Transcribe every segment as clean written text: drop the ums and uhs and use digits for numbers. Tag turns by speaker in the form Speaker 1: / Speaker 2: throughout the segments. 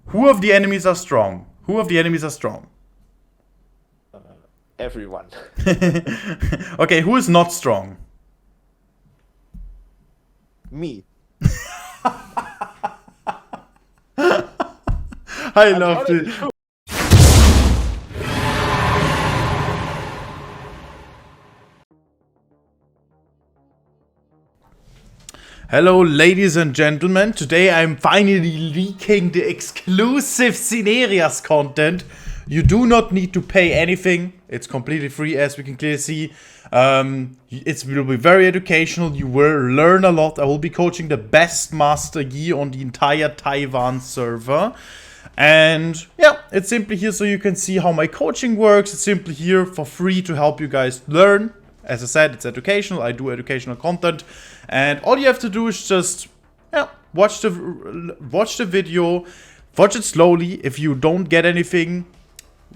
Speaker 1: Who of the enemies are strong? Who of the enemies are strong?
Speaker 2: Everyone.
Speaker 1: Okay, who is not strong?
Speaker 2: Me.
Speaker 1: I
Speaker 2: I'm
Speaker 1: love
Speaker 2: telling
Speaker 1: it.
Speaker 2: you.
Speaker 1: Hello, ladies and gentlemen. Today I'm finally leaking the exclusive Sinerias content. You do not need to pay anything. It's completely free, as we can clearly see. It will be very educational. You will learn a lot. I will be coaching the best Master Yi on the entire Taiwan server. And yeah, it's simply here so you can see how my coaching works. It's simply here for free to help you guys learn. As I said, it's educational. I do educational content. And all you have to do is just watch the video, watch it slowly. If you don't get anything,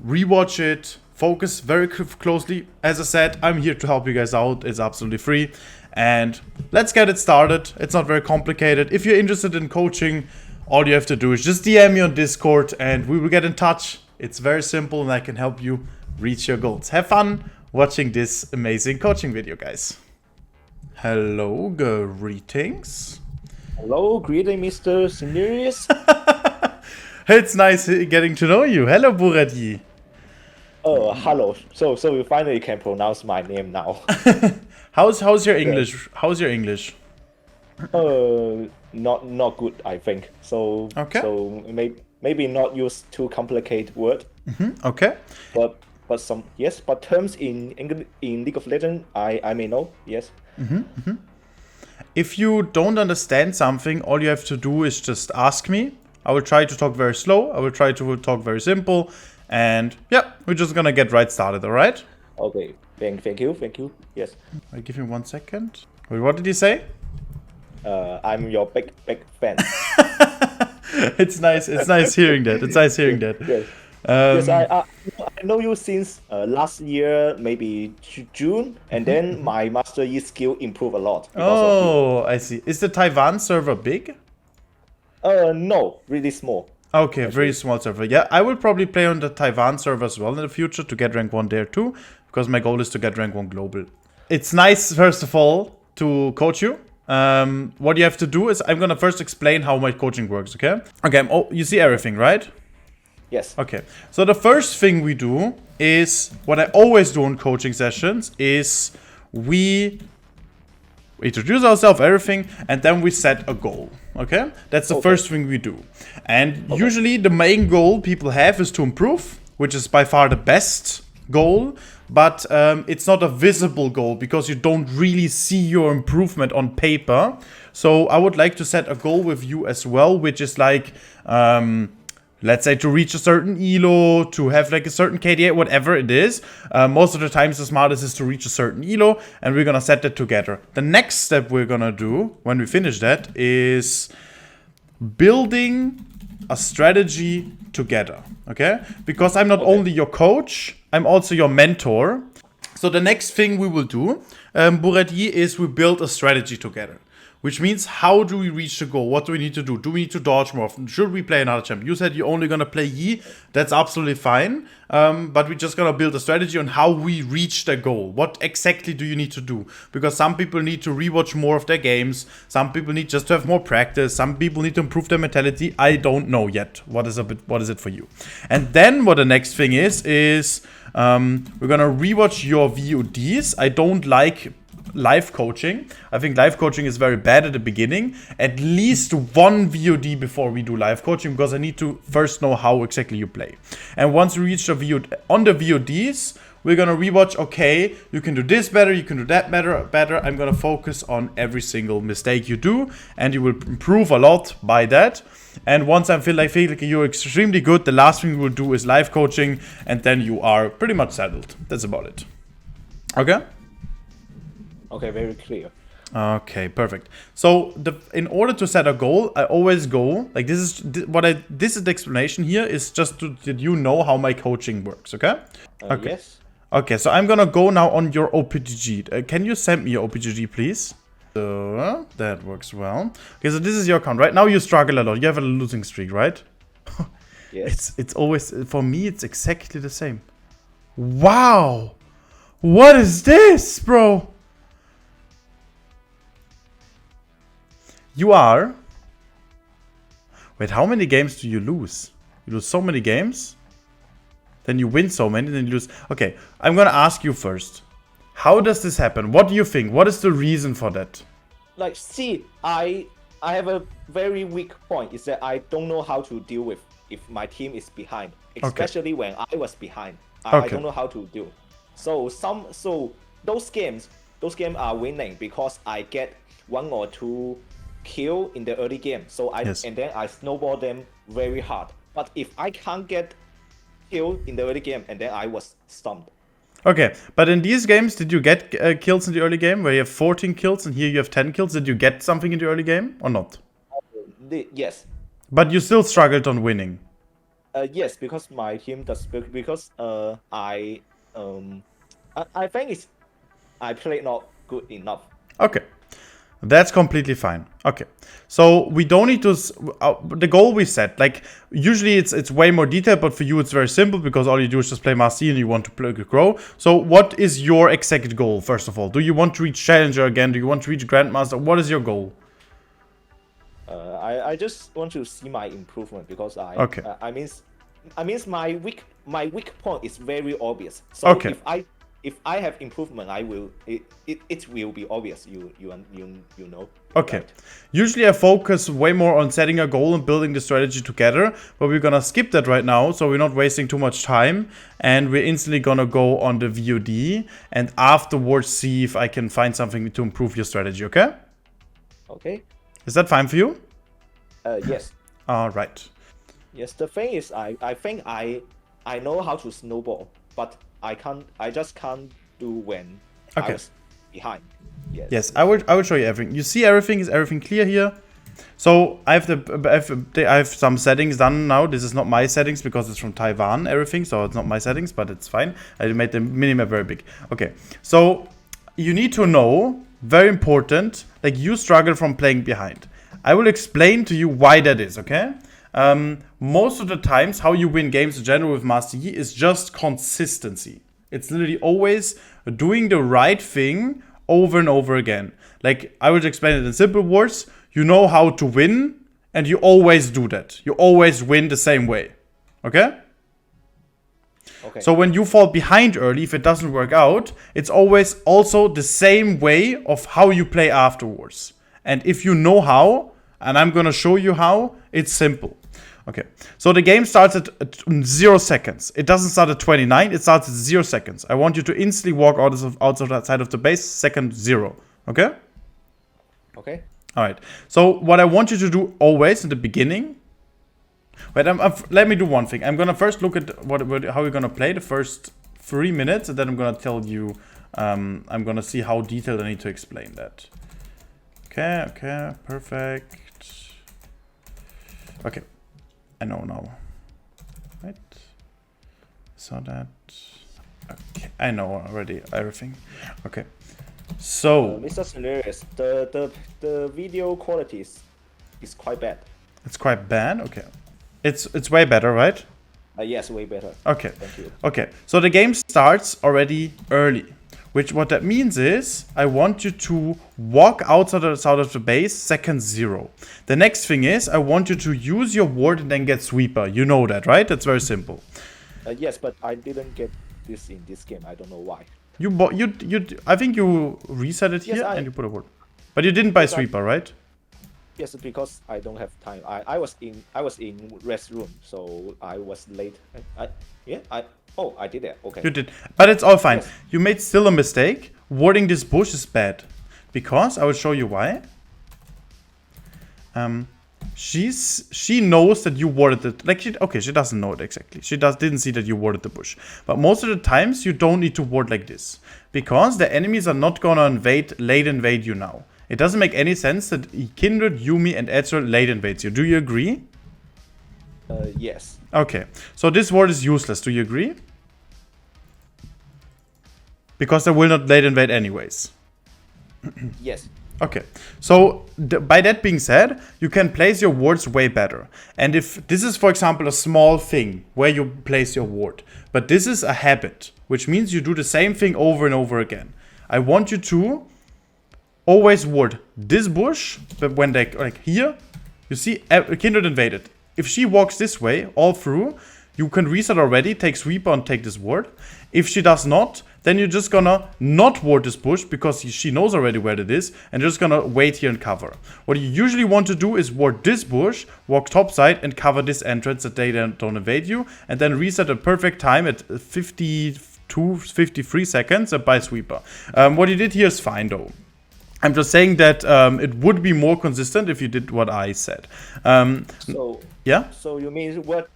Speaker 1: rewatch it, focus very closely. As I said, I'm here to help you guys out. It's absolutely free. And let's get it started. It's not very complicated. If you're interested in coaching, all you have to do is just DM me on Discord and we will get in touch. It's very simple and I can help you reach your goals. Have fun watching this amazing coaching video, guys. Hello, greetings.
Speaker 2: Hello, greeting, Mr. Sinerias.
Speaker 1: It's nice getting to know you. Hello, Buradi.
Speaker 2: Hello. So you finally can pronounce my name now.
Speaker 1: How's your English? How's your English?
Speaker 2: Not good, I think. So
Speaker 1: Okay.
Speaker 2: So maybe not use too complicated word.
Speaker 1: Okay.
Speaker 2: But some yes. But terms in English in League of Legends, I may know. Yes.
Speaker 1: If you don't understand something, all you have to do is just ask me. I will try to talk very slow. I will try to talk very simple. And yeah, we're just gonna get right started, alright?
Speaker 2: Okay. Thank you. Yes.
Speaker 1: I'll give you 1 second. Wait, what did you say?
Speaker 2: I'm your big fan.
Speaker 1: It's nice hearing that. It's nice hearing that.
Speaker 2: Yes. Yes, I know you since last year, maybe June, and then my Master Yi skill improved a lot because of
Speaker 1: Oh, I see. Is the Taiwan server big?
Speaker 2: you. No, really small.
Speaker 1: Okay, very small server. Yeah, I will probably play on the Taiwan server as well in the future to get rank 1 there too, because my goal is to get rank 1 global. It's nice, first of all, to coach you. What you have to do is, I'm gonna first explain how my coaching works, okay? Okay, oh, you see everything, right?
Speaker 2: Yes.
Speaker 1: Okay, so the first thing we do is, what I always do in coaching sessions, is we introduce ourselves, everything, and then we set a goal, okay? That's the first thing we do. And usually the main goal people have is to improve, which is by far the best goal, but it's not a visible goal because you don't really see your improvement on paper. So I would like to set a goal with you as well, which is like, let's say to reach a certain elo, to have like a certain KDA, whatever it is. Most of the times the smartest is to reach a certain elo, and we're gonna set that together. The next step we're gonna do when we finish that is building a strategy together, okay? Because I'm not only your coach, I'm also your mentor. So the next thing we will do, Buradi, is we build a strategy together. Which means, how do we reach the goal? What do we need to do? Do we need to dodge more often? Should we play another champ? You said you're only gonna play Yi. That's absolutely fine. But we're just gonna build a strategy on how we reach the goal. What exactly do you need to do? Because some people need to rewatch more of their games. Some people need just to have more practice. Some people need to improve their mentality. I don't know yet. What is it for you? And then what the next thing is we're gonna rewatch your VODs. I don't like live coaching. I think live coaching is very bad at the beginning. At least one VOD before we do live coaching, because I need to first know how exactly you play. And once we reach the VOD, on the VODs, we're gonna rewatch, okay, you can do this better, you can do that better. I'm gonna focus on every single mistake you do, and you will improve a lot by that. And once I feel like you're extremely good, the last thing we'll do is live coaching, and then you are pretty much settled. That's about it. Okay?
Speaker 2: Okay, very clear.
Speaker 1: Okay, perfect. So in order to set a goal, I always go like this is the explanation here is just to that you know how my coaching works. Okay. Okay.
Speaker 2: Yes.
Speaker 1: Okay. So I'm gonna go now on your OPGG. Can you send me your OPGG, please? So that works well. Okay. So this is your account right now. You struggle a lot. You have a losing streak, right?
Speaker 2: Yes.
Speaker 1: It's always, for me, it's exactly the same. Wow! What is this, bro? You are... Wait, how many games do you lose? You lose so many games? Then you win so many, then you lose... Okay, I'm gonna ask you first. How does this happen? What do you think? What is the reason for that?
Speaker 2: Like, see, I have a very weak point. Is that I don't know how to deal with if my team is behind, especially when I was behind. I don't know how to do. So those games are winning because I get 1 or 2 kill in the early game. So and then I snowball them very hard. But if I can't get kill in the early game, and then I was stumped.
Speaker 1: Okay, but in these games, did you get kills in the early game where you have 14 kills and here you have 10 kills? Did you get something in the early game or not?
Speaker 2: Yes.
Speaker 1: But you still struggled on winning.
Speaker 2: Yes, because my team does because I think I played not good enough.
Speaker 1: Okay. That's completely fine. Okay. So we don't need to... the goal we set, like, usually it's way more detailed, but for you it's very simple because all you do is just play Master and you want to grow. So what is your exact goal, first of all? Do you want to reach Challenger again? Do you want to reach Grandmaster? What is your goal?
Speaker 2: I just want to see my improvement because I mean my weak point is very obvious. So if I have improvement, it will be obvious. You know.
Speaker 1: Okay.
Speaker 2: Right?
Speaker 1: Usually I focus way more on setting a goal and building the strategy together, but we're gonna skip that right now, so we're not wasting too much time, and we're instantly gonna go on the VOD and afterwards see if I can find something to improve your strategy. Okay?
Speaker 2: Okay.
Speaker 1: Is that fine for you?
Speaker 2: Yes.
Speaker 1: All right.
Speaker 2: Yes. The thing is, I think I know how to snowball, but I just can't do when I was behind.
Speaker 1: Yes, I will show you everything. You see everything? Is everything clear here? So I have some settings done now. This is not my settings because it's from Taiwan, everything. So it's not my settings, but it's fine. I made the minimap very big. Okay, so you need to know, very important, like you struggle from playing behind. I will explain to you why that is, okay? Most of the times, how you win games in general with Master Yi is just consistency. It's literally always doing the right thing over and over again. Like, I will explain it in simple words. You know how to win, and you always do that. You always win the same way. Okay? Okay. So when you fall behind early, if it doesn't work out, it's always also the same way of how you play afterwards. And if you know how, and I'm gonna show you how, it's simple. Okay, so the game starts at 0 seconds. It doesn't start at 29, it starts at 0 seconds. I want you to instantly walk outside of the base, second 0. Okay?
Speaker 2: Okay.
Speaker 1: Alright, so what I want you to do always in the beginning... Wait, let me do one thing. I'm gonna first look at how we're gonna play the first 3 minutes, and then I'm gonna tell you... I'm gonna see how detailed I need to explain that. Okay, perfect. Okay. I know now. Right? Saw that. Okay, I know already everything. Okay. So
Speaker 2: Mr. Sinerias, the video quality is quite bad.
Speaker 1: It's quite bad? Okay. It's way better, right?
Speaker 2: Yes, way better.
Speaker 1: Okay.
Speaker 2: Thank you.
Speaker 1: Okay. So the game starts already early. What that means is, I want you to walk outside of the base, second 0. The next thing is, I want you to use your ward and then get sweeper. You know that, right? That's very simple.
Speaker 2: Yes, but I didn't get this in this game. I don't know why.
Speaker 1: I think you reset it here and you put a ward. But you didn't buy sweeper, right?
Speaker 2: Yes, because I don't have time. I was in rest room, so I was late. I did that. Okay.
Speaker 1: You did, but it's all fine.
Speaker 2: Yes.
Speaker 1: You made still a mistake. Warding this bush is bad, because I will show you why. She knows that you warded it. Like she doesn't know it exactly. She didn't see that you warded the bush. But most of the times you don't need to ward like this, because the enemies are not gonna late invade you now. It doesn't make any sense that Kindred, Yumi, and Ezreal late invades you. Do you agree?
Speaker 2: Yes.
Speaker 1: Okay, so this ward is useless. Do you agree? Because they will not late invade anyways.
Speaker 2: Yes.
Speaker 1: Okay, so by that being said, you can place your wards way better. And if this is, for example, a small thing where you place your ward, but this is a habit, which means you do the same thing over and over again. I want you to always ward this bush, but when they, like here, you see Kindred invaded. If she walks this way all through, you can reset already, take sweeper and take this ward. If she does not, then you're just gonna not ward this bush because she knows already where it is, and you're just gonna wait here and cover. What you usually want to do is ward this bush, walk topside, and cover this entrance that they don't invade you, and then reset at perfect time at 52, 53 seconds by sweeper. What you did here is fine though. I'm just saying that it would be more consistent if you did what I said.
Speaker 2: So
Speaker 1: yeah.
Speaker 2: So you mean what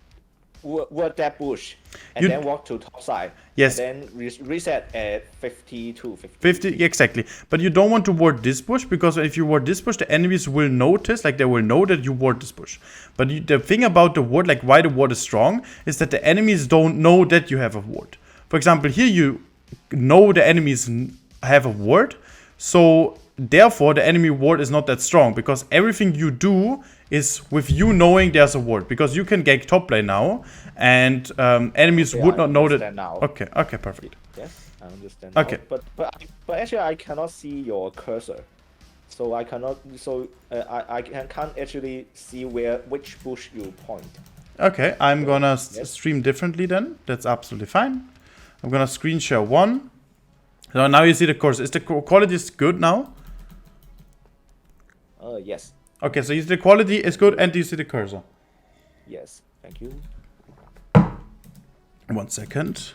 Speaker 2: that bush and then walk to top side.
Speaker 1: Yes.
Speaker 2: And then reset at 52,
Speaker 1: 50, exactly. But you don't want to ward this bush, because if you ward this bush, the enemies will notice, like they will know that you ward this bush. But the thing about the ward, like why the ward is strong, is that the enemies don't know that you have a ward. For example, here you know the enemies have a ward, so therefore the enemy ward is not that strong, because everything you do is with you knowing there's a ward, because you can gank top lane now, and enemies would not know that.
Speaker 2: Now.
Speaker 1: Okay, okay, perfect.
Speaker 2: Yes, I understand.
Speaker 1: Okay,
Speaker 2: now. But actually I cannot see your cursor, so I cannot. So I can't actually see which bush you point.
Speaker 1: Okay, I'm gonna stream differently then. That's absolutely fine. I'm gonna screen share one. So now you see the cursor. Is the quality is good now?
Speaker 2: Yes.
Speaker 1: Okay, so you see the quality is good, and you see the cursor.
Speaker 2: Yes, thank you.
Speaker 1: 1 second.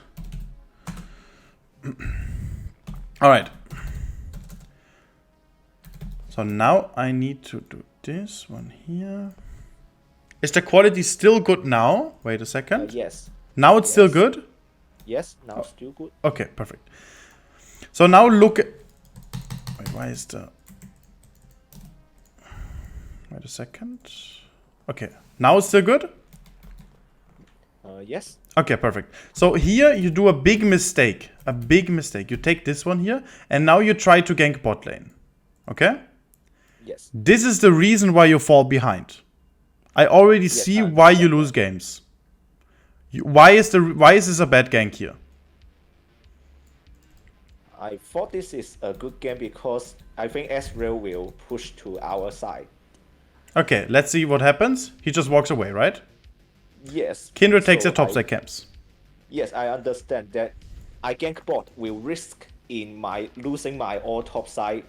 Speaker 1: All right. So now I need to do this one here. Is the quality still good now? Wait a second.
Speaker 2: Yes.
Speaker 1: Now it's still good?
Speaker 2: Yes, now it's still good.
Speaker 1: Okay, perfect. So now look at... Wait, why is the... Wait a second. Okay, now it's still good?
Speaker 2: Yes.
Speaker 1: Okay, perfect. So here you do a big mistake. A big mistake. You take this one here, and now you try to gank bot lane. Okay?
Speaker 2: Yes.
Speaker 1: This is the reason why you fall behind. I already see why you lose games. Why is this a bad gank here?
Speaker 2: I thought this is a good game because I think Ezreal will push to our side.
Speaker 1: Okay, let's see what happens. He just walks away, right?
Speaker 2: Yes.
Speaker 1: Kindred takes the topside camps.
Speaker 2: Yes, I understand that I gank bot will risk in losing my all topside.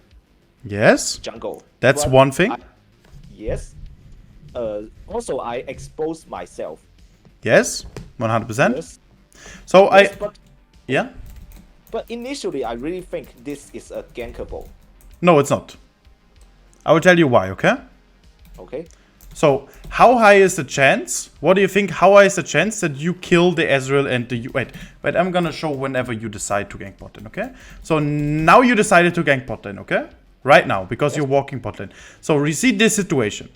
Speaker 1: Yes.
Speaker 2: Jungle.
Speaker 1: That's one thing.
Speaker 2: Yes. Also, I expose myself.
Speaker 1: Yes, 100%.
Speaker 2: Yes.
Speaker 1: So
Speaker 2: yes,
Speaker 1: yeah.
Speaker 2: But initially, I really think this is a gankable.
Speaker 1: No, it's not. I will tell you why. Okay.
Speaker 2: Okay.
Speaker 1: So, how high is the chance? What do you think? How high is the chance that you kill the Ezreal and the... Wait, I'm gonna show whenever you decide to gank bot lane, okay? So, now you decided to gank bot lane, okay? Right now, because you're walking bot lane. So, we see this situation.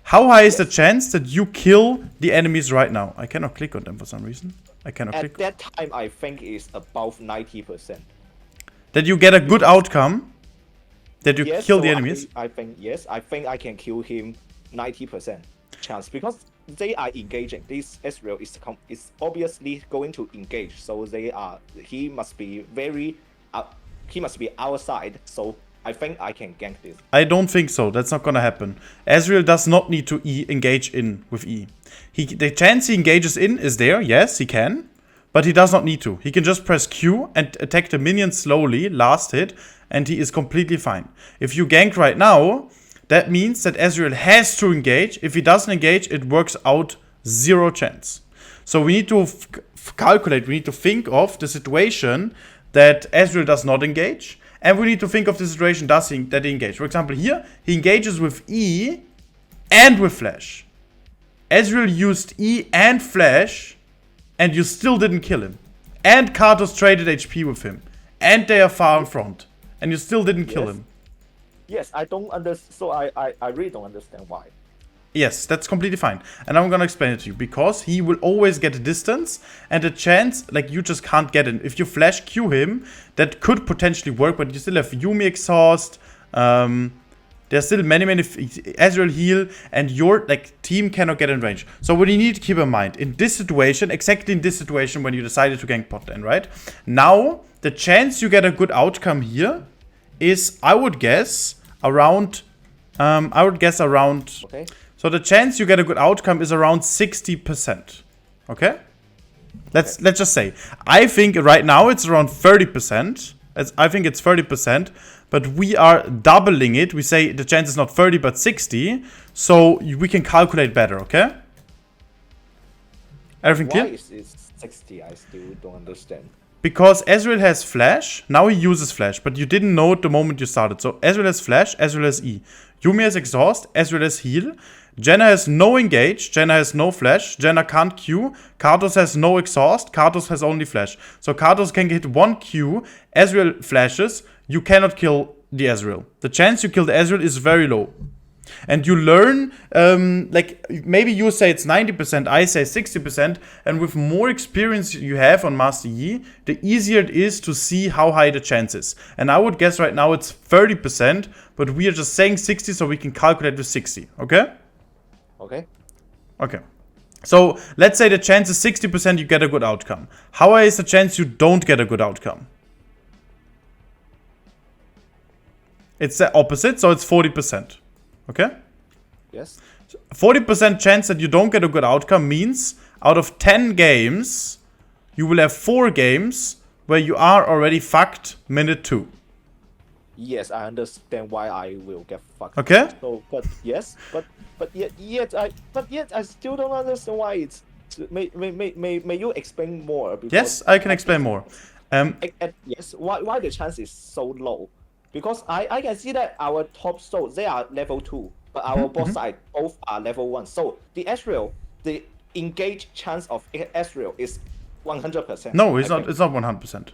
Speaker 1: How high is the chance that you kill the enemies right now? I cannot click on them for some reason. I cannot click.
Speaker 2: At that time, I think it's above 90%.
Speaker 1: That you get a good outcome? That you kill the
Speaker 2: so
Speaker 1: enemies?
Speaker 2: I think I can kill him 90% chance because they are engaging. This Ezreal is obviously going to engage, so he must be outside. So I think I can gank this.
Speaker 1: I don't think so. That's not gonna happen. Ezreal does not need to engage in with E. The chance he engages in is there. Yes, he can. But he does not need to. He can just press Q and attack the minions slowly, last hit, and he is completely fine. If you gank right now, that means that Ezreal has to engage. If he doesn't engage, it works out 0 chance. So we need to calculate, we need to think of the situation that Ezreal does not engage. And we need to think of the situation that he engage. For example, here, he engages with E and with Flash. Ezreal used E and Flash, and you still didn't kill him. And Karthus traded HP with him. And they are far in front. And you still didn't kill him.
Speaker 2: Yes, I don't understand. So I really don't understand why.
Speaker 1: Yes, that's completely fine. And I'm gonna explain it to you. Because he will always get a distance. And a chance, like, you just can't get in. If you flash Q him, that could potentially work. But you still have Yumi exhaust. There's still many Ezreal heal, and your like team cannot get in range. So what you need to keep in mind in this situation, exactly in this situation when you decided to gank bot lane, right? Now the chance you get a good outcome here is, I would guess around.
Speaker 2: Okay.
Speaker 1: So the chance you get a good outcome is around 60%. Okay. Let's just say. I think right now it's around 30%. I think it's 30%, but we are doubling it. We say the chance is not 30 but 60, so we can calculate better, okay? Everything clear?
Speaker 2: Why is it 60? I still don't understand.
Speaker 1: Because Ezreal has flash. Now he uses flash, but you didn't know it the moment you started. So Ezreal has flash, Ezreal has E. Yuumi has exhaust, Ezreal has heal. Jenna has no engage, Jenna has no flash, Jenna can't Q, Karthus has no exhaust, Karthus has only flash. So Karthus can hit one Q, Ezreal flashes, you cannot kill the Ezreal. The chance you kill the Ezreal is very low. And you learn, like, maybe you say it's 90%, I say 60%, and with more experience you have on Master Yi, the easier it is to see how high the chance is. And I would guess right now it's 30%, but we are just saying 60 so we can calculate with 60, okay?
Speaker 2: Okay.
Speaker 1: Okay. So let's say the chance is 60% you get a good outcome. How high is the chance you don't get a good outcome? It's the opposite, so it's 40%. Okay?
Speaker 2: Yes.
Speaker 1: 40% chance that you don't get a good outcome means out of 10 games, you will have 4 games where you are already fucked minute 2.
Speaker 2: Yes, I understand why I will get fucked.
Speaker 1: Okay?
Speaker 2: So, but yet I still don't understand why it's. May you explain more? Because
Speaker 1: Yes, I can explain more.
Speaker 2: Yes, why the chance is so low? Because I can see that our top souls, they are level 2, but our boss side both are level 1. So the Ezreal, the engage chance of Ezreal is 100%.
Speaker 1: No, it's not 100%.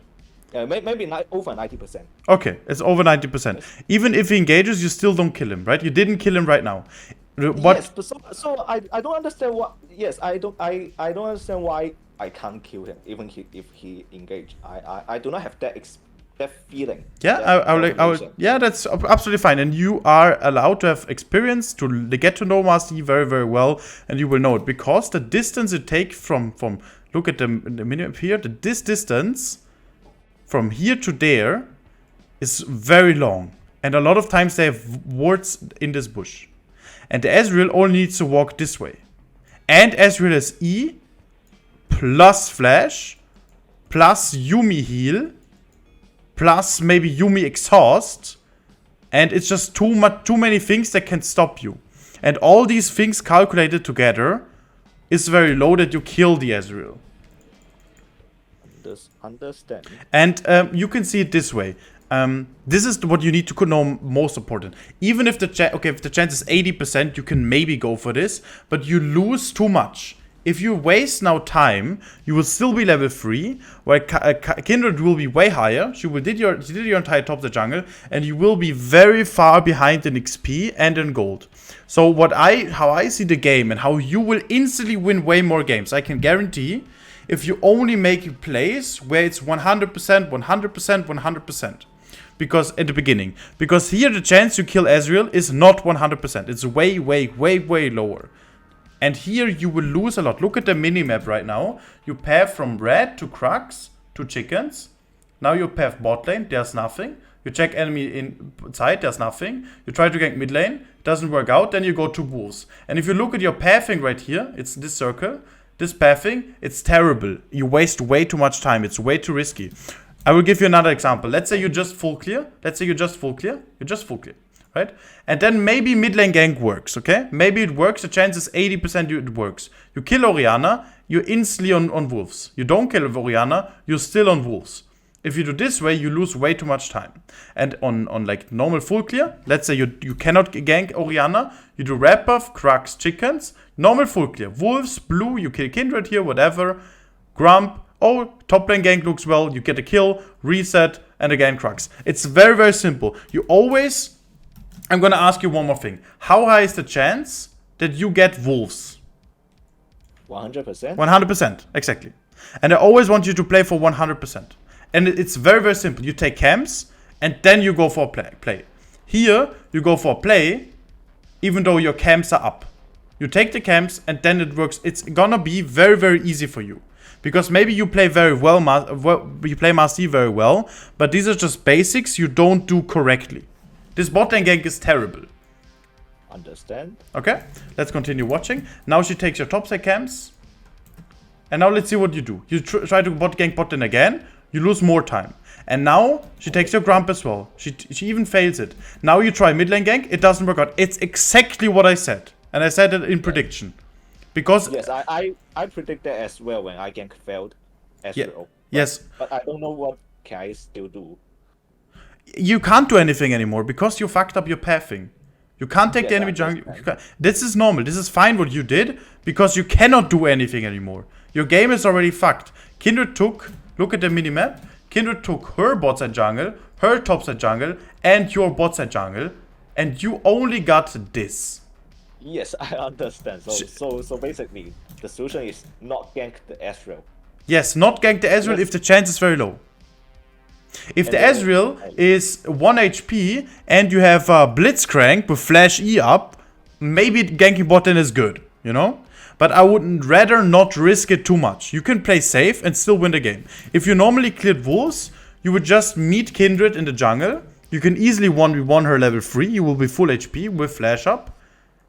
Speaker 2: Maybe over 90%.
Speaker 1: Okay, it's over 90%.
Speaker 2: Yes.
Speaker 1: Even if he engages, you still don't kill him, right? You didn't kill him right now. What?
Speaker 2: Yes, but so I don't understand what. Yes, I don't understand why I can't kill him even if he engage. I do not have that feeling.
Speaker 1: Yeah, I will. Yeah, that's absolutely fine. And you are allowed to have experience to get to know Master Yi very, very well, and you will know it because the distance it takes from look at the minimap here. This distance from here to there is very long, and a lot of times they have wards in this bush, and the Ezreal only needs to walk this way, and Ezreal has E plus flash plus Yuumi heal. Plus maybe Yuumi exhaust, and it's just too many things that can stop you. And all these things calculated together is very low that you kill the Ezreal.
Speaker 2: Understand.
Speaker 1: And you can see it this way. This is what you need to know most important. Even if the chance is 80%, you can maybe go for this, but you lose too much. If you waste now time, you will still be level 3, where Kindred will be way higher. She did your entire top of the jungle, and you will be very far behind in XP and in gold. So how I see the game and how you will instantly win way more games, I can guarantee, if you only make plays where it's 100%, 100%, 100%. Because at the beginning, because here the chance you kill Ezreal is not 100%. It's way, way, way, way lower. And here you will lose a lot. Look at the minimap right now. You path from red to Crux to chickens. Now you path bot lane, there's nothing. You check enemy inside, there's nothing. You try to gank mid lane, doesn't work out, then you go to wolves. And if you look at your pathing right here, it's this circle. This pathing, it's terrible. You waste way too much time. It's way too risky. I will give you another example. Let's say you just full clear. Right? And then maybe mid lane gank works, okay? Maybe it works, the chance is 80% it works. You kill Orianna, you're instantly on wolves. You don't kill Orianna, you're still on wolves. If you do this way, you lose way too much time. And on like normal full clear, let's say you cannot gank Orianna, you do red buff, Crux, chickens, normal full clear. Wolves, blue, you kill Kindred here, whatever. Grump, oh, top lane gank looks well, you get a kill, reset, and again Crux. It's very, very simple. You always... I'm gonna ask you one more thing. How high is the chance that you get wolves?
Speaker 2: 100%?
Speaker 1: 100%, exactly. And I always want you to play for 100%. And it's very, very simple. You take camps, and then you go for play. Here, you go for play, even though your camps are up. You take the camps and then it works. It's gonna be very, very easy for you. Because maybe you play very well, you play Master very well, but these are just basics you don't do correctly. This bot lane gank is terrible.
Speaker 2: Understand.
Speaker 1: Okay, let's continue watching. Now she takes your top side camps. And now let's see what you do. You try to bot gank bot lane again, you lose more time. And now she takes your grump as well. She even fails it. Now you try mid lane gank, it doesn't work out. It's exactly what I said. And I said it in prediction. Because
Speaker 2: yes, I predict that as well when I gank failed as well.
Speaker 1: Yes.
Speaker 2: But I don't know what can I still do.
Speaker 1: You can't do anything anymore because you fucked up your pathing. You can't take the enemy jungle. This is normal. This is fine what you did because you cannot do anything anymore. Your game is already fucked. Kindred took, look at the minimap, Kindred took her bot side jungle, her top side jungle, and your bot side jungle, and you only got this.
Speaker 2: Yes, I understand. So basically, the solution is not gank the Ezreal.
Speaker 1: Yes, not gank the Ezreal if the chance is very low. If the Ezreal is 1 HP and you have Blitzcrank with Flash E up, maybe ganking bot lane is good, you know? But I would rather not risk it too much. You can play safe and still win the game. If you normally cleared wolves, you would just meet Kindred in the jungle. You can easily 1v1 her level 3. You will be full HP with Flash up.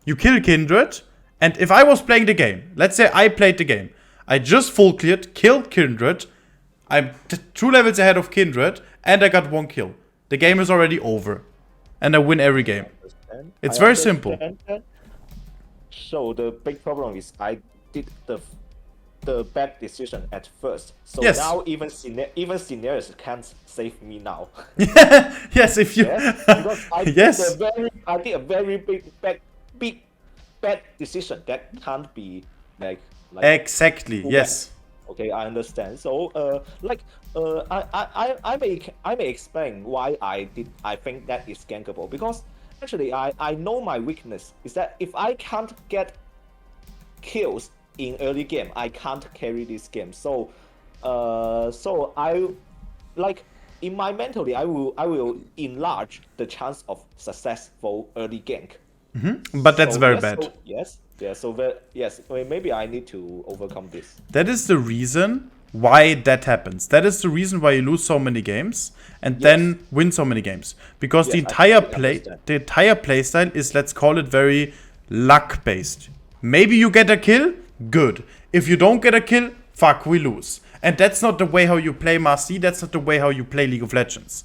Speaker 1: You kill Kindred, and if I was playing the game, let's say I played the game, I just full cleared, killed Kindred, I'm 2 levels ahead of Kindred, and I got 1 kill. The game is already over, and I win every game. It's very simple.
Speaker 2: So the big problem is I did the bad decision at first. So
Speaker 1: yes.
Speaker 2: Now even Sinerias can't save me now.
Speaker 1: Yes, if you
Speaker 2: because I did a very big bad decision that can't be like
Speaker 1: exactly yes.
Speaker 2: Okay, I understand. So I may explain why I think that is gankable, because actually I know my weakness is that if I can't get kills in early game, I can't carry this game. So I like in my mentally I will enlarge the chance of successful early gank.
Speaker 1: But that's very bad.
Speaker 2: So, yes. Maybe I need to overcome this.
Speaker 1: That is the reason why that happens. That is the reason why you lose so many games and then win so many games. Because the entire play style is, let's call it, very luck based. Maybe you get a kill, good. If you don't get a kill, fuck, we lose. And that's not the way how you play Master. That's not the way how you play League of Legends.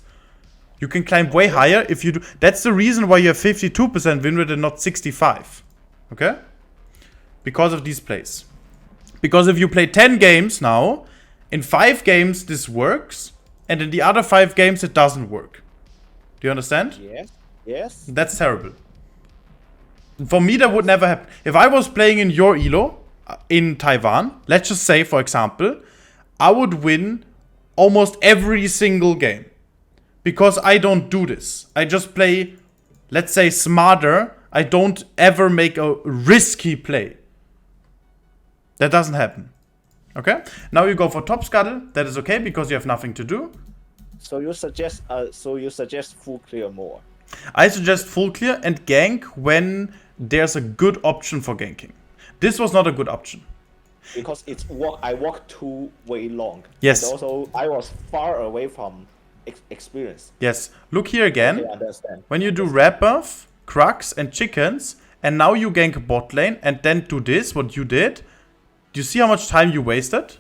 Speaker 1: You can climb way higher if you do. That's the reason why you have 52% win rate and not 65. Okay? Because of these plays. Because if you play 10 games now, in 5 games this works, and in the other 5 games it doesn't work. Do you understand?
Speaker 2: Yes.
Speaker 1: That's terrible. For me, that would never happen. If I was playing in your elo in Taiwan, let's just say, for example, I would win almost every single game. Because I don't do this. I just play, let's say, smarter. I don't ever make a risky play. That doesn't happen. Okay? Now you go for top scuttle. That is okay because you have nothing to do.
Speaker 2: So you suggest full clear more.
Speaker 1: I suggest full clear and gank when there's a good option for ganking. This was not a good option.
Speaker 2: Because I walked too way long.
Speaker 1: Yes.
Speaker 2: And also I was far away from experience.
Speaker 1: Yes. Look here again.
Speaker 2: Okay, I understand.
Speaker 1: When you do red buff, Crux and chickens, and now you gank bot lane and then do this, what you did. Do you see how much time you wasted?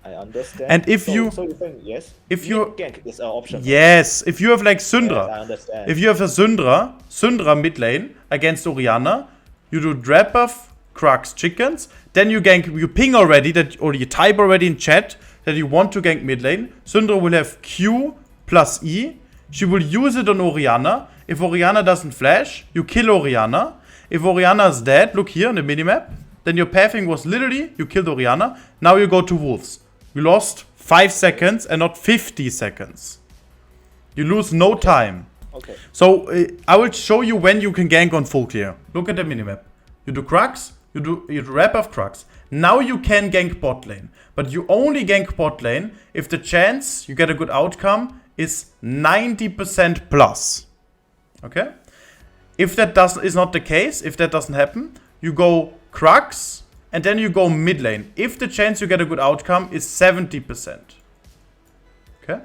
Speaker 2: I understand.
Speaker 1: And if
Speaker 2: so you think yes?
Speaker 1: If you
Speaker 2: gank is an option.
Speaker 1: Yes. If you have like Syndra.
Speaker 2: Yes, I understand.
Speaker 1: If you have a Syndra mid lane against Orianna, you do red buff, Crux, chickens, then you gank, you ping already that, or you type already in chat that you want to gank mid lane. Syndra will have Q plus E. She will use it on Orianna. If Orianna doesn't flash, you kill Orianna. If Orianna is dead, look here on the minimap, then your pathing was literally, you killed Orianna. Now you go to wolves. You lost 5 seconds and not 50 seconds. You lose no time.
Speaker 2: Okay.
Speaker 1: So I will show you when you can gank on full clear. Look at the minimap. You do Crux, you do wrap of Crux. Now you can gank bot lane. But you only gank bot lane if the chance you get a good outcome is 90% plus. Okay? If that is not the case, if that doesn't happen, you go Crux, and then you go mid lane. If the chance you get a good outcome is 70%. Okay?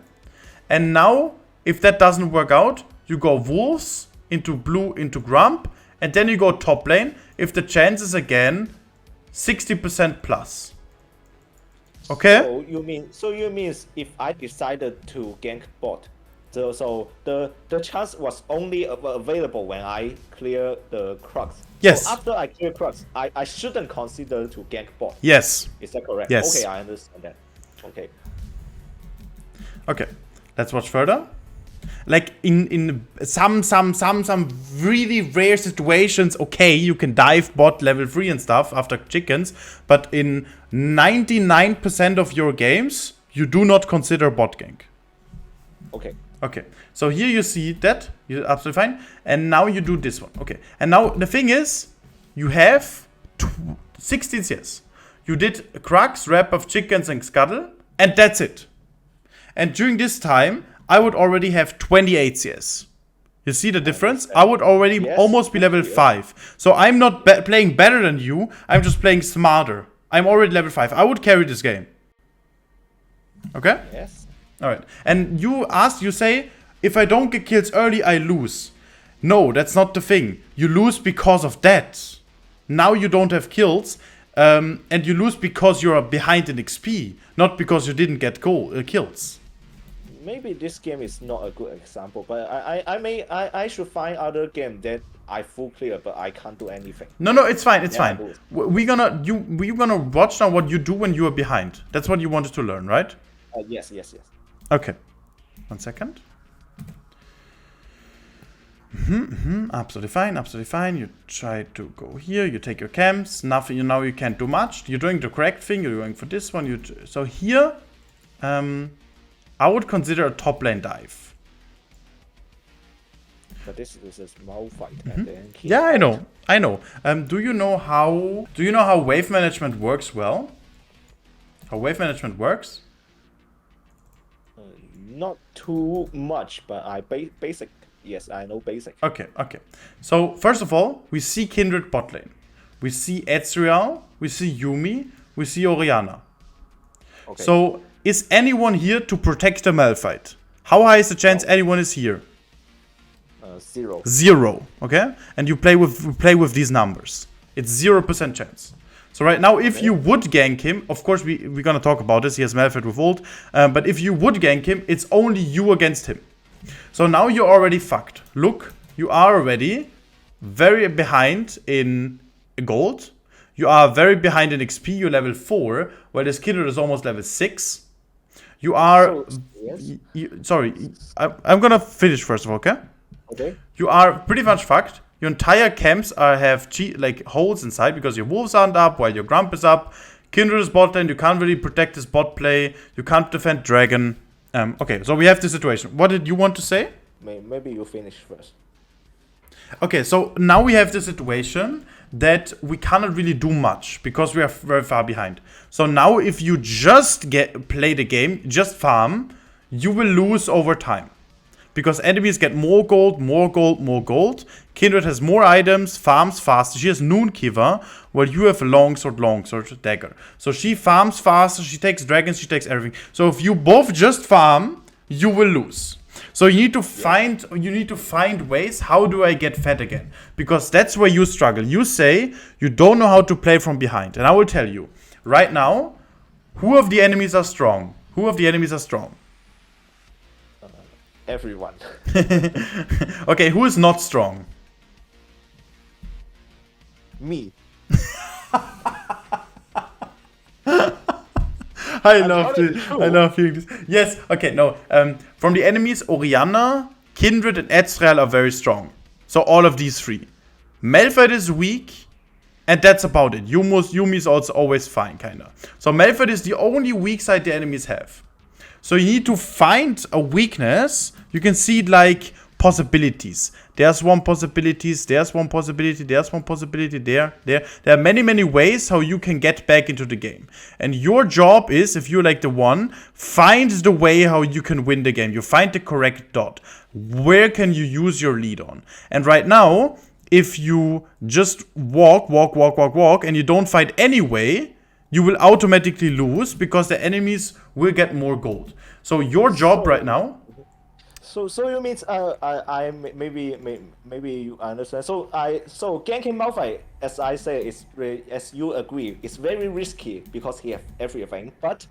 Speaker 1: And now, if that doesn't work out, you go Wolves, into blue, into Grump, and then you go top lane, if the chance is again 60% plus. Okay?
Speaker 2: So you mean if I decided to gank bot, so the chance was only available when I clear the Crux.
Speaker 1: Yes.
Speaker 2: So after I clear Crux, I shouldn't consider to gank bot.
Speaker 1: Yes.
Speaker 2: Is that correct?
Speaker 1: Yes.
Speaker 2: Okay, I understand that. Okay.
Speaker 1: Okay. Let's watch further. Like in some really rare situations, okay, you can dive bot level 3 and stuff after chickens, but in 99% of your games, you do not consider bot gank.
Speaker 2: Okay.
Speaker 1: Okay, so here you see that, you're absolutely fine, and now you do this one. Okay, and now the thing is, you have 16 CS. You did Crux, Wrap of Chickens and Scuttle, and that's it. And during this time, I would already have 28 CS. You see the difference? I would already almost be level 5. So I'm not playing better than you, I'm just playing smarter. I'm already level 5. I would carry this game. Okay?
Speaker 2: Yes.
Speaker 1: Alright. And you say, if I don't get kills early, I lose. No, that's not the thing. You lose because of that. Now you don't have kills, and you lose because you're behind in XP, not because you didn't get kills.
Speaker 2: Maybe this game is not a good example, but I should find other game that I full clear, but I can't do anything.
Speaker 1: No, it's fine, it's fine. We're gonna watch now what you do when you are behind. That's what you wanted to learn, right?
Speaker 2: Yes.
Speaker 1: Okay. 1 second. Absolutely fine. You try to go here. You take your camps. Nothing. Now you can't do much. You're doing the correct thing. You're going for this one. So here, I would consider a top lane dive.
Speaker 2: But this is a small fight. And then
Speaker 1: Yeah, I know. Do you know how wave management works well? How wave management works?
Speaker 2: Not too much, but I basic. Yes, I know basic.
Speaker 1: Okay. So first of all, we see Kindred bot lane. We see Ezreal. We see Yuumi. We see Orianna.
Speaker 2: Okay.
Speaker 1: So is anyone here to protect the Malphite? How high is the chance anyone is here?
Speaker 2: 0.
Speaker 1: 0. Okay, and you play with these numbers. It's 0% chance. So right now, if you would gank him, of course we're gonna talk about this. He has Malphite with ult, but if you would gank him, it's only you against him. So now you're already fucked. Look, you are already very behind in gold. You are very behind in XP. You're level 4, while this Kindred is almost level 6. You are. Sorry, I'm gonna finish first of all, okay?
Speaker 2: Okay.
Speaker 1: You are pretty much fucked. Your entire camps have holes inside because your wolves aren't up while your Grump is up. Kindred is bot lane. You can't really protect this bot play. You can't defend Dragon. Okay, so we have this situation. What did you want to say?
Speaker 2: Maybe you finish first.
Speaker 1: Okay, so now we have the situation that we cannot really do much because we are very far behind. So now if you just play the game, just farm, you will lose over time. Because enemies get more gold. Kindred has more items, farms faster. She has Noonkiver, while you have a longsword, dagger. So she farms faster, she takes dragons, she takes everything. So if you both just farm, you will lose. So you need to find ways, how do I get fed again? Because that's where you struggle. You say you don't know how to play from behind. And I will tell you, right now, who of the enemies are strong?
Speaker 2: Everyone.
Speaker 1: Okay, who is not strong?
Speaker 2: Me.
Speaker 1: I love hearing this. Yes, okay, no. From the enemies, Orianna, Kindred, and Ezreal are very strong. So all of these 3. Malphite is weak, and that's about it. Yuumi is also always fine, kinda. So Malphite is the only weak side the enemies have. So you need to find a weakness. You can see like possibilities. there's one possibility, there's one possibility, there's one possibility, there. There are many, many ways how you can get back into the game. And your job is, if you're like the one, find the way how you can win the game. You find the correct dot. Where can you use your lead on? And right now, if you just walk, and you don't find any way, you will automatically lose because the enemies will get more gold. So your job right now.
Speaker 2: So you means I maybe you understand. So ganking Malphite, as I say, is as you agree, it's very risky because he have everything. But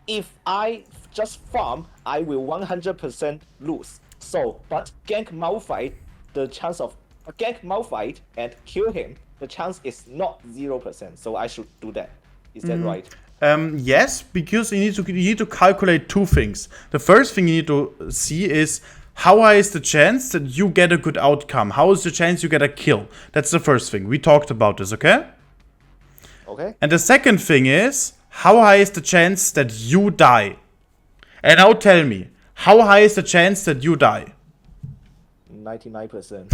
Speaker 2: if I just farm, I will 100% lose. So but gank Malphite, the chance of gank Malphite and kill him, the chance is not 0%. So I should do that. Is that right?
Speaker 1: Yes, because you need to calculate two things. The first thing you need to see is how high is the chance that you get a good outcome? How is the chance you get a kill? That's the first thing. We talked about this, okay?
Speaker 2: Okay.
Speaker 1: And the second thing is how high is the chance that you die? And now tell me, how high is the chance that you die?
Speaker 2: 99%.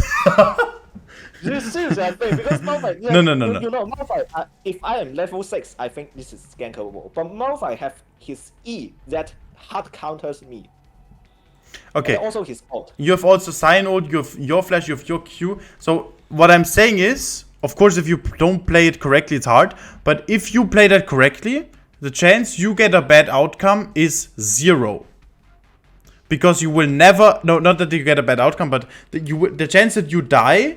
Speaker 2: Seriously, I think because Malphite.
Speaker 1: No.
Speaker 2: You know, Malphite. If I am level 6, I think this is gankable. But Malphite have his E that hard counters me.
Speaker 1: Okay.
Speaker 2: And also his ult.
Speaker 1: You have also Sign ult, you have your flash, you have your Q. So what I'm saying is, of course, if you don't play it correctly, it's hard. But if you play that correctly, the chance you get a bad outcome is 0. Because you will never, no, not that you get a bad outcome, but the chance that you die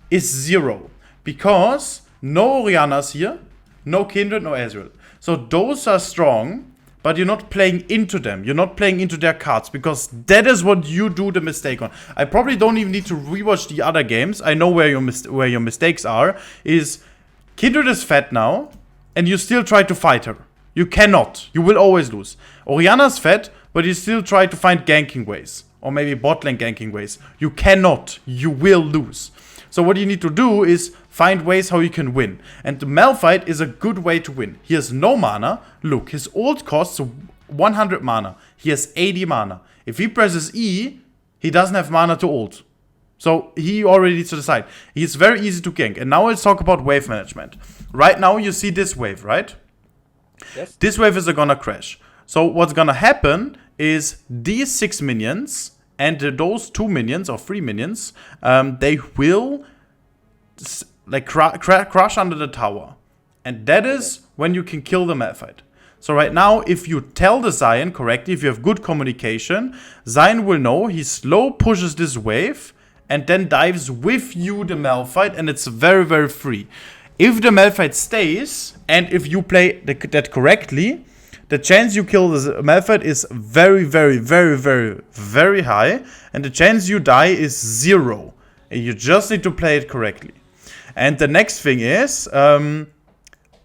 Speaker 1: is 0. Because no Orianna's here, no Kindred, no Ezreal. So those are strong, but you're not playing into them. You're not playing into their cards, because that is what you do the mistake on. I probably don't even need to rewatch the other games. I know where your mistakes are. Is Kindred is fat now, and you still try to fight her. You cannot. You will always lose. Orianna's fat, but you still try to find ganking ways. Or maybe bot lane ganking ways. You cannot. You will lose. So what you need to do is find ways how you can win. And the Malphite is a good way to win. He has no mana. Look, his ult costs 100 mana. He has 80 mana. If he presses E, he doesn't have mana to ult. So he already needs to decide. He's very easy to gank. And now let's talk about wave management. Right now you see this wave, right?
Speaker 2: Yes.
Speaker 1: This wave is gonna crash. So what's gonna happen is these 6 minions and those 2 minions or 3 minions, they will like crash under the tower. And that is when you can kill the Malphite. So right now, if you tell the Zion correctly, if you have good communication, Zion will know. He slow pushes this wave and then dives with you the Malphite, and it's very, very free. If the Malphite stays, and if you play that correctly, the chance you kill the Malphite is very, very, very, very, very high. And the chance you die is 0. And you just need to play it correctly. And the next thing is, the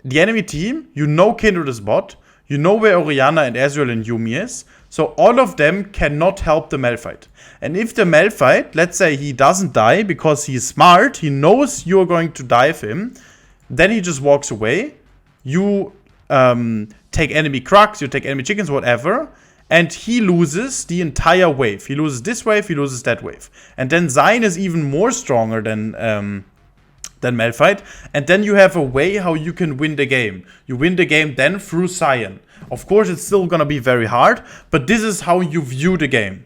Speaker 1: enemy team, you know Kindred is bot. You know where Orianna and Ezreal and Yuumi is. So all of them cannot help the Malphite. And if the Malphite, let's say he doesn't die because he's smart, he knows you're going to dive him, then he just walks away. You take enemy Krugs, you take enemy chickens, whatever, and he loses the entire wave. He loses this wave, he loses that wave. And then Zion is even more stronger than Malphite. And then you have a way how you can win the game. You win the game then through Zion. Of course, it's still gonna be very hard, but this is how you view the game.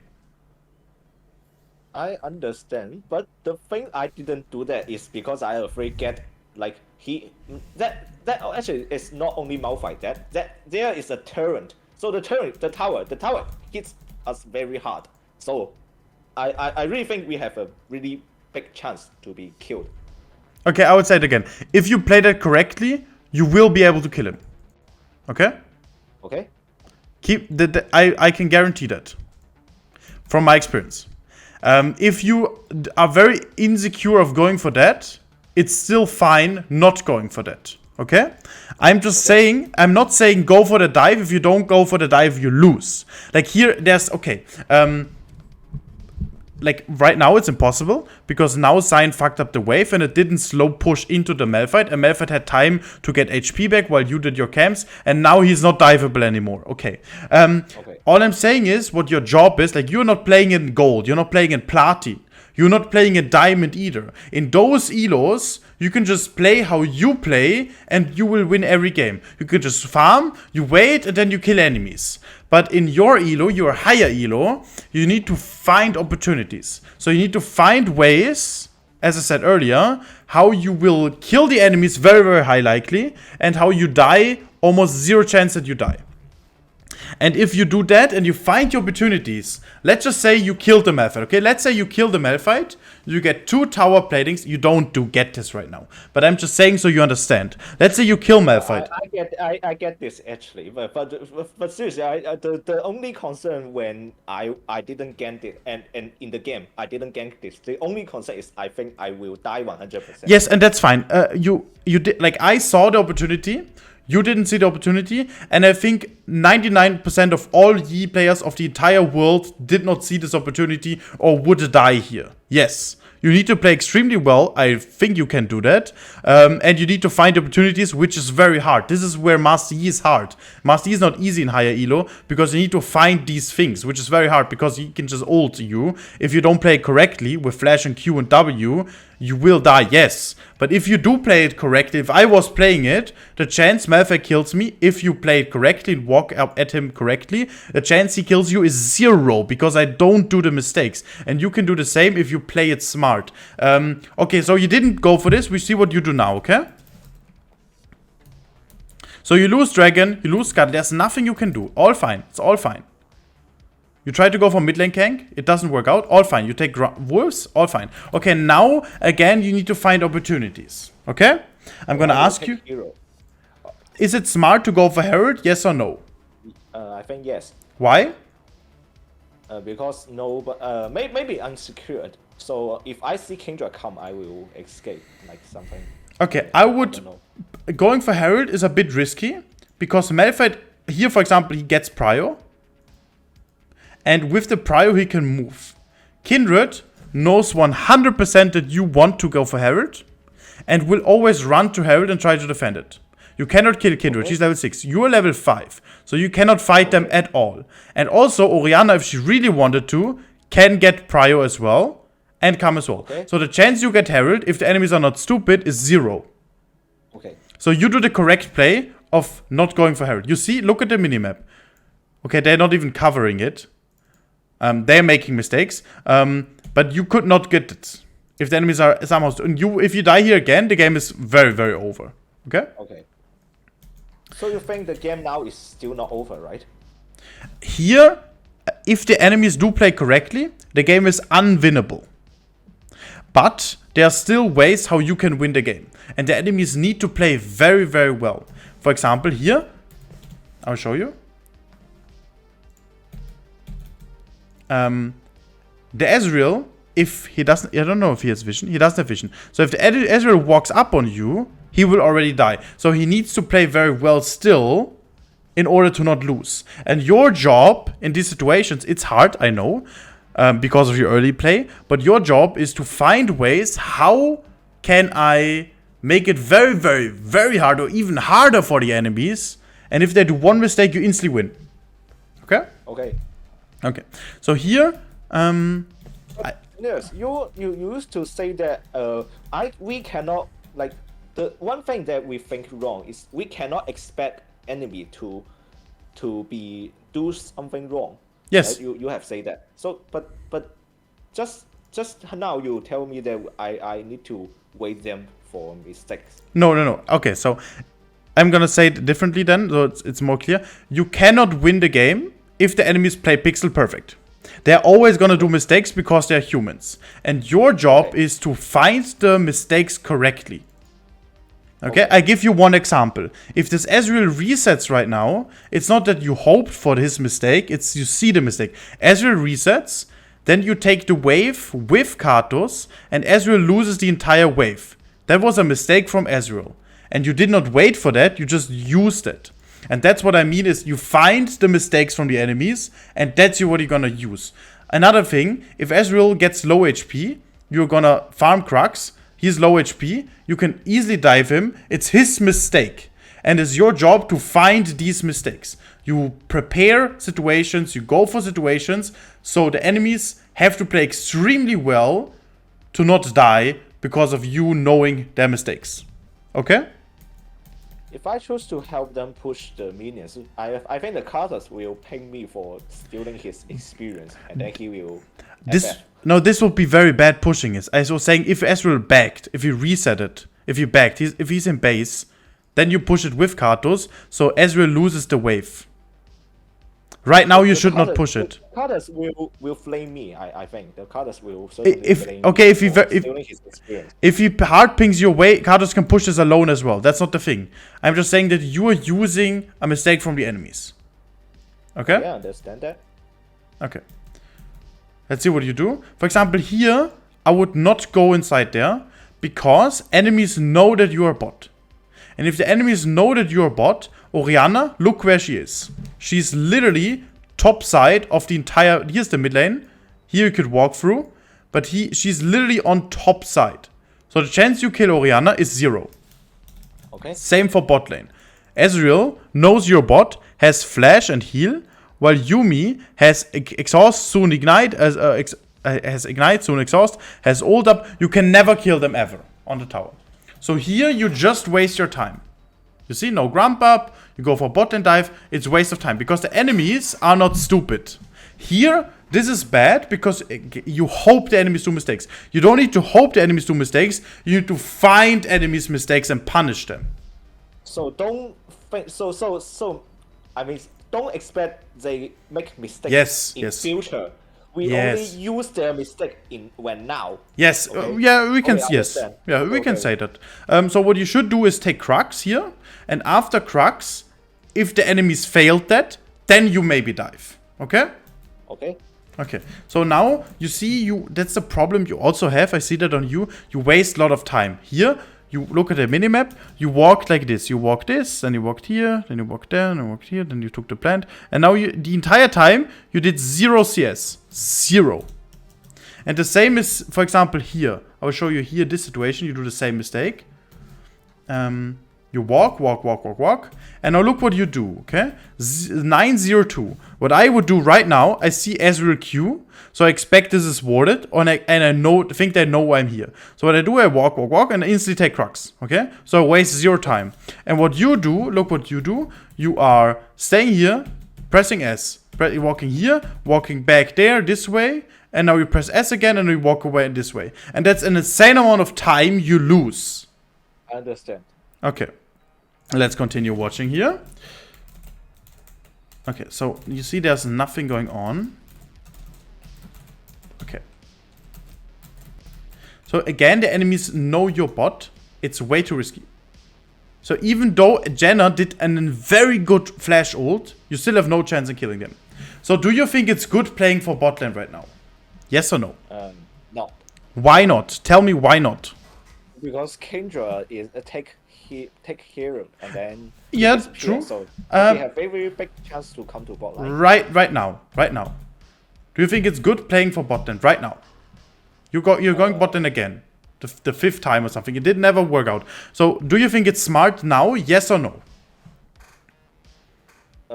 Speaker 2: I understand, but the thing I didn't do that is because I afraid get like that actually is not only Malphite, that there is a turret. So the tower hits us very hard. So I really think we have a really big chance to be killed.
Speaker 1: Okay, I would say it again. If you play that correctly, you will be able to kill him. Okay?
Speaker 2: Okay.
Speaker 1: I can guarantee that. From my experience. If you are very insecure of going for that, it's still fine not going for that. Okay? I'm just saying, I'm not saying go for the dive. If you don't go for the dive, you lose. Like here, there's, okay. Like right now it's impossible because now Zion fucked up the wave and it didn't slow push into the Malphite. And Malphite had time to get HP back while you did your camps, and now he's not diveable anymore. Okay. All I'm saying is what your job is. Like, you're not playing in gold, you're not playing in platin. You're not playing a diamond either. In those elos, you can just play how you play and you will win every game. You can just farm, you wait, and then you kill enemies. But in your elo, your higher elo, you need to find opportunities. So you need to find ways, as I said earlier, how you will kill the enemies very, very high likely, and how you die, almost zero chance that you die. And if you do that and you find your opportunities, let's just say you killed the Malphite, okay? Let's say you kill the Malphite, you get 2 tower platings. You don't get this right now, but I'm just saying so you understand. Let's say you kill Malphite.
Speaker 2: I get this actually, but seriously, the only concern when I didn't gank it and in the game I didn't gank this. The only concern is I think I will die 100%.
Speaker 1: Yes, and that's fine. You did, like, I saw the opportunity. You didn't see the opportunity, and I think 99% of all Yi players of the entire world did not see this opportunity or would die here. Yes, you need to play extremely well. I think you can do that. And you need to find opportunities, which is very hard. This is where Master Yi is hard. Master Yi is not easy in higher elo, because you need to find these things, which is very hard, because he can just ult you. If you don't play correctly with flash and Q and W, you will die, yes. But if you do play it correctly, if I was playing it, the chance Malphite kills me, if you play it correctly and walk up at him correctly, the chance he kills you is 0, because I don't do the mistakes. And you can do the same if you play it smart. Okay, so you didn't go for this. We see what you do now, okay? So you lose Dragon, you lose Scuttle. There's nothing you can do. All fine. It's all fine. You try to go for mid lane gank, it doesn't work out, all fine. You take wolves, all fine. Okay, now, again, you need to find opportunities, okay? I'm gonna ask you, is it smart to go for Herald, yes or no?
Speaker 2: I think yes.
Speaker 1: Why?
Speaker 2: Because no, but maybe unsecured. So if I see Kindred come, I will escape, like something.
Speaker 1: Okay, I would, going for Herald is a bit risky, because Malphite, here for example, he gets Prio. And with the Prio, he can move. Kindred knows 100% that you want to go for Herald, and will always run to Herald and try to defend it. You cannot kill Kindred, she's level 6. You are level 5, so you cannot fight them at all. And also, Orianna, if she really wanted to, can get Prio as well, and come as well. So the chance you get Herald, if the enemies are not stupid, is 0.
Speaker 2: Okay.
Speaker 1: So you do the correct play of not going for Herald. You see, look at the minimap. Okay, they're not even covering it. They're making mistakes, but you could not get it if the enemies are somehow. And if you die here again, the game is very, very over. Okay.
Speaker 2: Okay. So you think the game now is still not over, right?
Speaker 1: Here, if the enemies do play correctly, the game is unwinnable. But there are still ways how you can win the game, and the enemies need to play very, very well. For example, here, I'll show you. The Ezreal, if he doesn't, I don't know if he has vision. He doesn't have vision. So if the Ezreal walks up on you, he will already die. So he needs to play very well still in order to not lose. And your job in these situations, it's hard, I know, because of your early play. But your job is to find ways, how can I make it very, very, very hard or even harder for the enemies. And if they do one mistake, you instantly win. Okay?
Speaker 2: Okay.
Speaker 1: Okay, so here,
Speaker 2: yes, you used to say that we cannot, like, the one thing that we think wrong is we cannot expect enemy to do something wrong.
Speaker 1: Yes.
Speaker 2: Right? You have said that. So but just now you tell me that I need to wait them for mistakes.
Speaker 1: No. Okay, so I'm gonna say it differently then, so it's more clear. You cannot win the game if the enemies play pixel perfect. They're always gonna do mistakes because they're humans. And your job is to find the mistakes correctly. Okay, I give you one example. If this Ezreal resets right now, it's not that you hoped for his mistake, it's you see the mistake. Ezreal resets, then you take the wave with Karthus, and Ezreal loses the entire wave. That was a mistake from Ezreal. And you did not wait for that, you just used it. And that's what I mean is you find the mistakes from the enemies, and that's what you're gonna use. Another thing, if Ezreal gets low HP, you're gonna farm Crux, he's low HP, you can easily dive him, it's his mistake. And it's your job to find these mistakes. You prepare situations, you go for situations, so the enemies have to play extremely well to not die because of you knowing their mistakes. Okay?
Speaker 2: If I choose to help them push the minions, I think the Cartus will ping me for stealing his experience, and then he will.
Speaker 1: This would be very bad pushing it. I was saying if Ezreal backed, if you reset it, if you backed, if he's in base, then you push it with Karthus, so Ezreal loses the wave. Right now you should not push it.
Speaker 2: The Cartus will flame me. I think the Cartus will certainly flame
Speaker 1: me. If he hard pings your way, Karthus can push this alone as well. That's not the thing. I'm just saying that you are using a mistake from the enemies. Okay?
Speaker 2: Yeah, I understand that.
Speaker 1: Okay. Let's see what you do. For example, here, I would not go inside there because enemies know that you are bot. And if the enemies know that you are bot, Orianna, look where she is. She's literally top side of the entire... Here's the mid lane. Here you could walk through. But she's literally on top side. So the chance you kill Orianna is 0.
Speaker 2: Okay.
Speaker 1: Same for bot lane. Ezreal knows your bot, has flash and heal, while Yuumi has exhaust, soon ignite, has ignite, soon exhaust, has ult up. You can never kill them ever on the tower. So here you just waste your time. You see, no grump up, you go for bot and dive, it's waste of time because the enemies are not stupid. Here, this is bad because you hope the enemies do mistakes. You don't need to hope the enemies do mistakes, you need to find enemies' mistakes and punish them.
Speaker 2: So don't think, I mean, don't expect they make mistakes in future. We only use their mistake when now.
Speaker 1: Yes,
Speaker 2: okay?
Speaker 1: We can say that. So what you should do is take Crux here, and after Crux, if the enemies failed that, then you maybe dive. Okay? Okay. So now you see that's the problem you also have. I see that on you. You waste a lot of time. Here, you look at the minimap, you walked like this. You walked this, then you walked here, then you walked there, then you walked here, then you took the plant. And now the entire time, you did 0 CS. 0. And the same is, for example, here. I will show you here this situation. You do the same mistake. You walk. And now look what you do, okay? 902. What I would do right now, I see Ezreal Q. So I expect this is warded. And I think they know I'm here. So what I do, I walk, and I instantly take Crux, okay? So I waste 0 time. And what you do, look what you do. You are staying here, pressing S. Walking here, walking back there, this way. And now you press S again, and you walk away in this way. And that's an insane amount of time you lose.
Speaker 2: I understand.
Speaker 1: Okay. Let's continue watching here. Okay, so you see there's nothing going on. Okay. So again, the enemies know your bot. It's way too risky. So even though Jenna did a very good flash ult, you still have no chance in killing them. So do you think it's good playing for bot lane right now? Yes or no?
Speaker 2: No.
Speaker 1: Why not? Tell me why not.
Speaker 2: Because Kendra is a take hero, and then
Speaker 1: true.
Speaker 2: So they have very big chance to come to bot lane.
Speaker 1: Right now. Do you think it's good playing for bot lane right now? You're going bot lane again, the 5th time or something. It did never work out. So do you think it's smart now? Yes or no?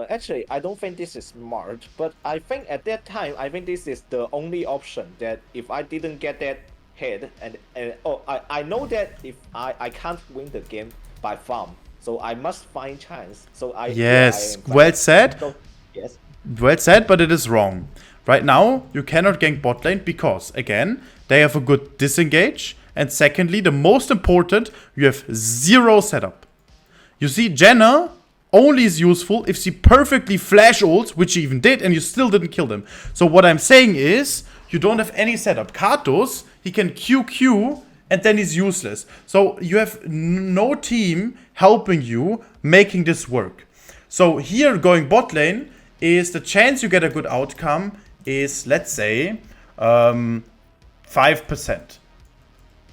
Speaker 2: Actually, I don't think this is smart, but I think at that time, I think this is the only option that if I didn't get that hit, and I know that if I can't win the game by farm, so I must find chance. So well said. So, yes.
Speaker 1: Well said, but it is wrong. Right now, you cannot gank bot lane because, again, they have a good disengage, and secondly, the most important, you have 0 setup. You see, Jenna only is useful if she perfectly flash ults, which she even did, and you still didn't kill them. So what I'm saying is, you don't have any setup. Karthus, he can QQ, and then he's useless. So you have no team helping you making this work. So here, going bot lane, is the chance you get a good outcome is, let's say, 5%.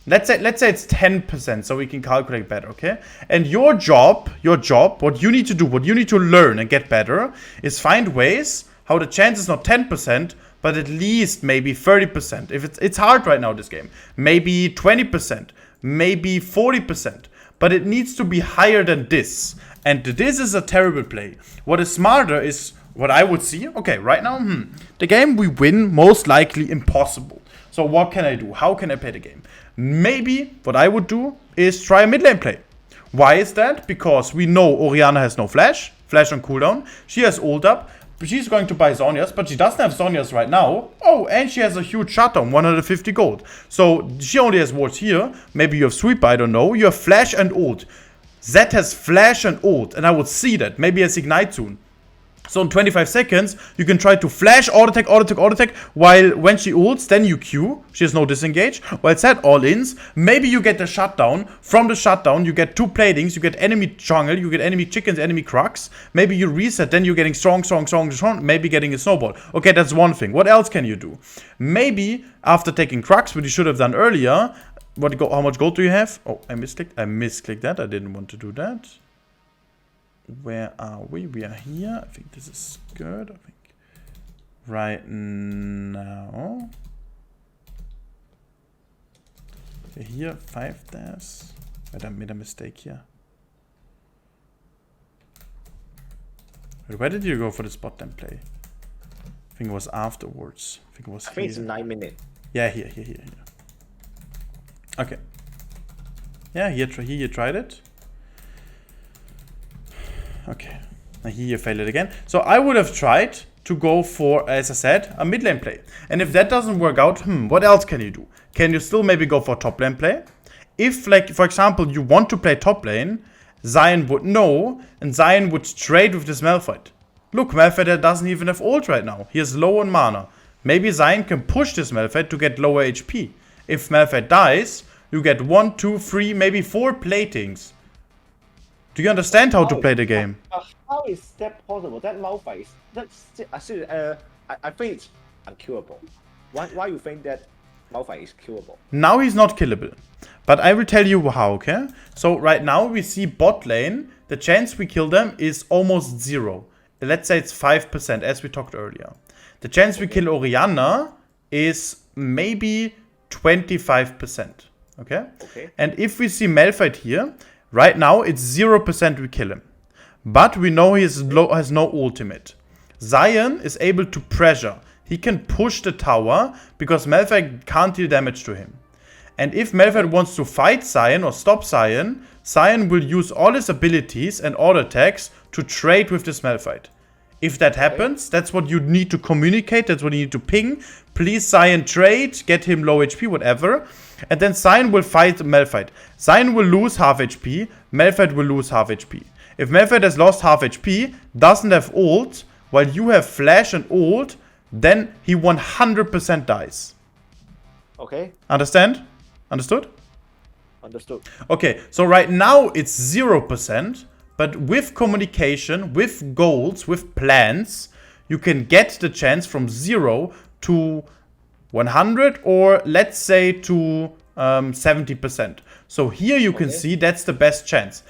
Speaker 1: Let's say it's 10%, so we can calculate better, okay? And your job, what you need to do, what you need to learn and get better, is find ways how the chance is not 10%, but at least maybe 30%. If it's hard right now, this game. Maybe 20%, maybe 40%. But it needs to be higher than this. And this is a terrible play. What is smarter is what I would see. Okay, right now, the game we win, most likely impossible. So what can I do? How can I play the game? Maybe what I would do is try a mid lane play. Why is that? Because we know Orianna has no flash on cooldown. She has ult up. She's going to buy Zhonya's, but she doesn't have Zhonya's right now. Oh, and she has a huge shutdown, 150 gold. So she only has wards here. Maybe you have sweep, I don't know. You have flash and ult. Zed has flash and ult, and I would see that. Maybe he has ignite soon. So in 25 seconds, you can try to flash, auto-attack, while when she ults, then you Q. She has no disengage. While Zed all-ins, maybe you get the shutdown. From the shutdown, you get 2 platings, you get enemy jungle, you get enemy chickens, enemy Krugs. Maybe you reset, then you're getting strong, maybe getting a snowball. Okay, that's one thing. What else can you do? Maybe, after taking Krugs, which you should have done earlier, how much gold do you have? Oh, I misclicked that. I didn't want to do that. Where are we? We are here. I think this is good. I think right now. Okay, here, 5 dash. I made a mistake here. Where did you go for the spot then play? I think it was afterwards. I think
Speaker 2: it's 9 minutes.
Speaker 1: Yeah, here. Okay. Yeah, here you tried it. Okay, now here you failed it again. So I would have tried to go for, as I said, a mid lane play. And if that doesn't work out, what else can you do? Can you still maybe go for top lane play? If, like, for example, you want to play top lane, Zion would know, and Zion would trade with this Malphite. Look, Malphite doesn't even have ult right now. He is low on mana. Maybe Zion can push this Malphite to get lower HP. If Malphite dies, you get 1, 2, 3, maybe 4 platings. Do you understand how to play the game?
Speaker 2: How is that possible? That Malphite, I think it's unkillable. Why you think that Malphite is killable?
Speaker 1: Now he's not killable. But I will tell you how, okay? So right now we see bot lane, the chance we kill them is almost 0. Let's say it's 5%, as we talked earlier. The chance we kill Orianna is maybe 25%, okay? And if we see Malphite here, right now, it's 0% we kill him. But we know he has no ultimate. Zion is able to pressure. He can push the tower because Malphite can't deal damage to him. And if Malphite wants to fight Zion or stop Zion, Zion will use all his abilities and auto attacks to trade with this Malphite. If that happens, that's what you need to communicate. That's what you need to ping. Please, Zion, trade. Get him low HP, whatever. And then Zion will fight Malphite. Zion will lose half HP. Malphite will lose half HP. If Malphite has lost half HP, doesn't have ult, while you have flash and ult, then he 100% dies.
Speaker 2: Okay.
Speaker 1: Understand? Understood?
Speaker 2: Understood.
Speaker 1: Okay, so right now it's 0%, but with communication, with goals, with plans, you can get the chance from 0 to 100 or let's say to 70%. So here you can see that's the best chance.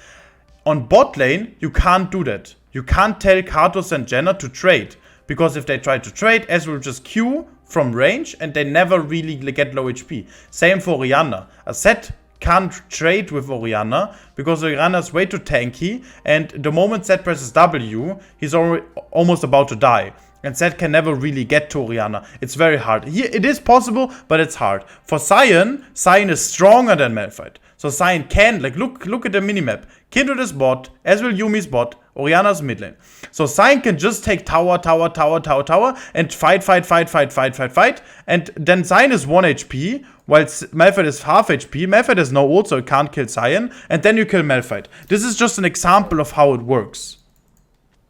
Speaker 1: On bot lane, you can't do that. You can't tell Karthus and Jenna to trade. Because if they try to trade, Ez will just Q from range and they never really get low HP. Same for Orianna. A Zed can't trade with Orianna because Orianna is way too tanky. And the moment Zed presses W, he's almost about to die. And Zed can never really get to Orianna. It's very hard. Here, it is possible, but it's hard. For Zion is stronger than Malphite. So Zion can, like, look at the minimap. Kindred is bot, as will Yumi's bot, Orianna's mid lane. So Zion can just take tower, and fight. And then Zion is 1 HP, while Malphite is half HP. Malphite has no ult, so it can't kill Zion. And then you kill Malphite. This is just an example of how it works.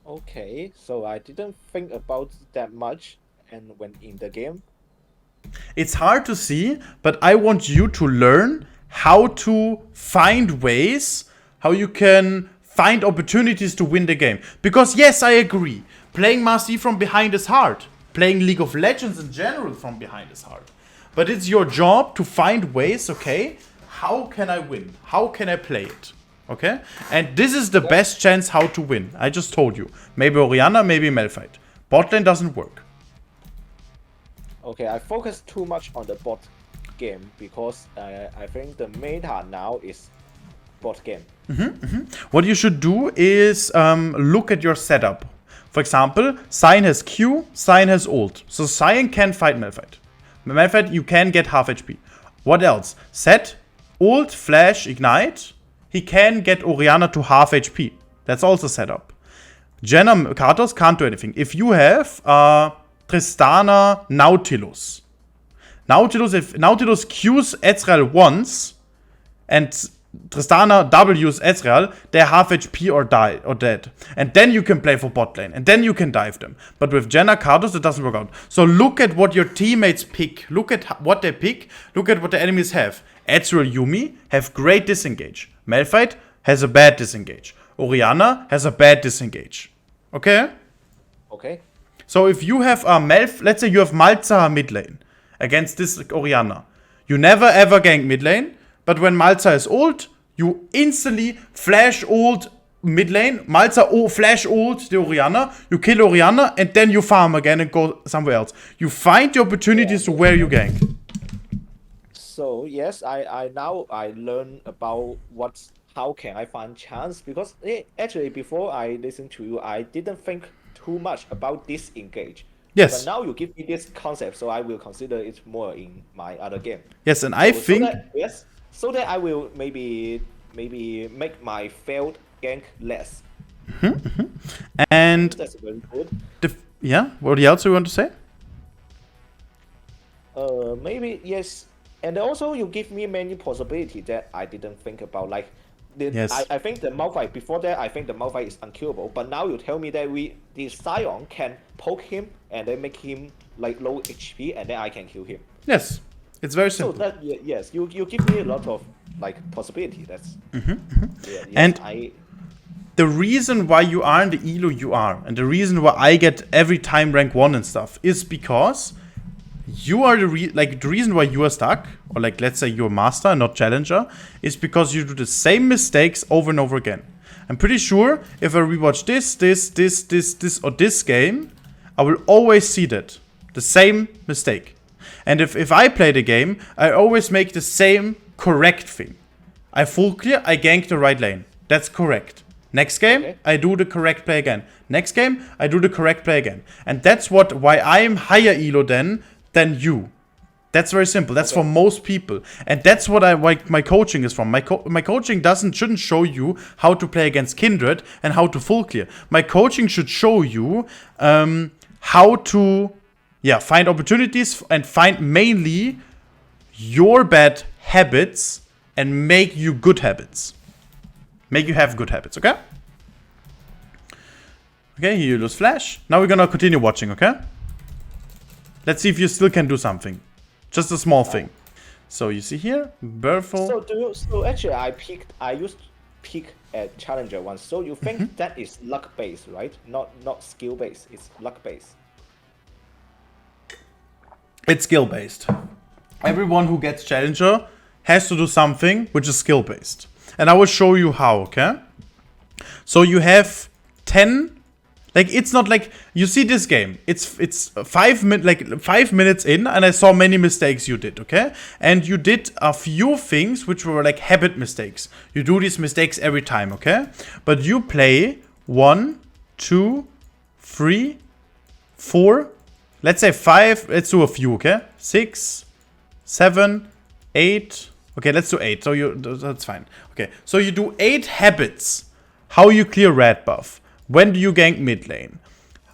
Speaker 2: Okay, so I didn't think about that much and when in the game.
Speaker 1: It's hard to see, but I want you to learn how to find ways, how you can find opportunities to win the game. Because yes, I agree, playing Master from behind is hard. Playing League of Legends in general from behind is hard. But it's your job to find ways, okay, how can I win? How can I play it? Okay? And this is the best chance how to win. I just told you. Maybe Orianna, maybe Malphite. Bot lane doesn't work.
Speaker 2: Okay, I focus too much on the bot game because I think the meta now is bot game.
Speaker 1: What you should do is look at your setup. For example, Sion has Q, Sion has ult. So Sion can fight Malphite. Matter of fact, you can get half HP. What else? Set, ult, flash, ignite. He can get Orianna to half HP. That's also set up. Jenna Katos can't do anything. If you have Tristana Nautilus. If Nautilus Qs Ezreal once and Tristana W's Ezreal, they're half HP or die or dead. And then you can play for bot lane. And then you can dive them. But with Jenna Katos, it doesn't work out. So look at what your teammates pick. Look at what they pick. Look at what the enemies have. Ezreal Yuumi have great disengage. Malphite has a bad disengage. Orianna has a bad disengage. Okay?
Speaker 2: Okay.
Speaker 1: So if you have let's say you have Malzahar mid lane against this Orianna. You never ever gank mid lane, but when Malzahar is ult, you instantly flash ult mid lane, Malzahar flash ult the Orianna, you kill Orianna, and then you farm again and go somewhere else. You find the opportunities to where you gank.
Speaker 2: So yes, I now learn about how can I find chance, because actually before I listened to you, I didn't think too much about this engage.
Speaker 1: Yes.
Speaker 2: But now you give me this concept, so I will consider it more in my other game.
Speaker 1: Yes, and I think
Speaker 2: so that I will maybe make my failed gank less.
Speaker 1: And
Speaker 2: that's very good.
Speaker 1: Yeah, what else do you want to say?
Speaker 2: Maybe yes, and also you give me many possibilities that I didn't think about. Like, I think the Malphite before that, I think the Malphite is unkillable. But now you tell me that the Sion can poke him and then make him like low HP, and then I can kill him.
Speaker 1: Yes, it's very simple.
Speaker 2: So that yes, you give me a lot of like possibility. That's yes,
Speaker 1: and the reason why you are in the elo you are, and the reason why I get every time rank 1 and stuff, is because you are the reason why you are stuck, or like let's say you're master and not challenger, is because you do the same mistakes over and over again. I'm pretty sure if I rewatch this or this game, I will always see that. The same mistake. And if I play the game, I always make the same correct thing. I full clear, I gank the right lane. That's correct. Next game, I do the correct play again. Next game, I do the correct play again. And that's why I'm higher elo than you. That's very simple. That's for most people. And that's what my coaching is from. My coaching shouldn't show you how to play against Kindred and how to full clear. My coaching should show you how to find opportunities and find mainly your bad habits and make you good habits. Make you have good habits, okay? Okay, here you lose flash. Now we're gonna continue watching, okay? Let's see if you still can do something. Just a small thing. So you see here, Burful.
Speaker 2: So actually I used to pick a challenger once. So you think that is luck based, right? Not skill based. It's luck based.
Speaker 1: It's skill based. Everyone who gets challenger has to do something which is skill based. And I will show you how, okay? So you have 10. Like, it's not like, you see this game, it's 5 minutes in, and I saw many mistakes you did, okay? And you did a few things which were like habit mistakes. You do these mistakes every time, okay? But you play 1, 2, 3, 4, let's say 5, let's do a few, okay? 6, 7, 8, okay, let's do 8, so that's fine. Okay, so you do 8 habits, how you clear red buff. When do you gank mid lane?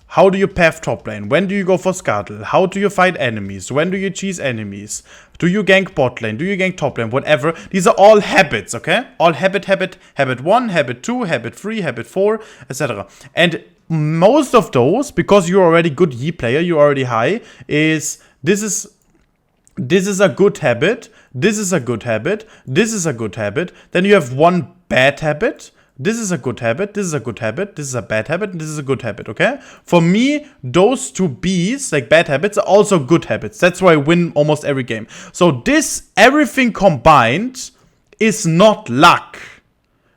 Speaker 1: How do you path top lane? When do you go for scuttle? How do you fight enemies? When do you cheese enemies? Do you gank bot lane? Do you gank top lane? Whatever. These are all habits, okay? All habit 1, habit 2, habit 3, habit 4, etc. And most of those, because you're already good Yi player, you're already high, this is a good habit, this is a good habit, this is a good habit. Then you have one bad habit. This is a good habit, this is a good habit, this is a bad habit, and this is a good habit, okay? For me, those two Bs, like bad habits, are also good habits. That's why I win almost every game. So everything combined, is not luck.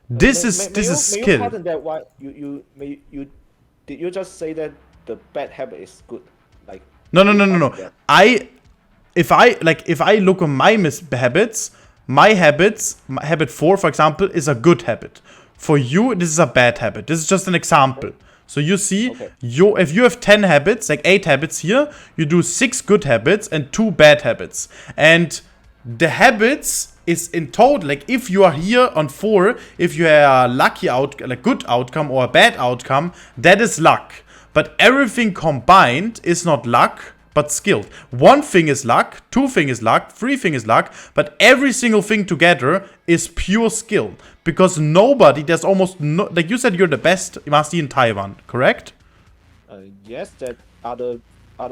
Speaker 1: This is skill.
Speaker 2: You pardon that? Why did you just say that the bad habit is good? Like
Speaker 1: no. If I look at my habits, my habit 4, for example, is a good habit. For you, this is a bad habit. This is just an example. So you see,
Speaker 2: Okay.
Speaker 1: if you have 10 habits, like 8 habits here, you do 6 good habits and 2 bad habits. And the habits is in total, like if you are here on 4, if you have a lucky like good outcome or a bad outcome, that is luck. But everything combined is not luck, but skilled. One thing is luck, 2 thing is luck, 3 thing is luck, but every single thing together is pure skill. Because nobody, there's almost no, like you said, you're the best master in Taiwan, correct?
Speaker 2: Yes, that other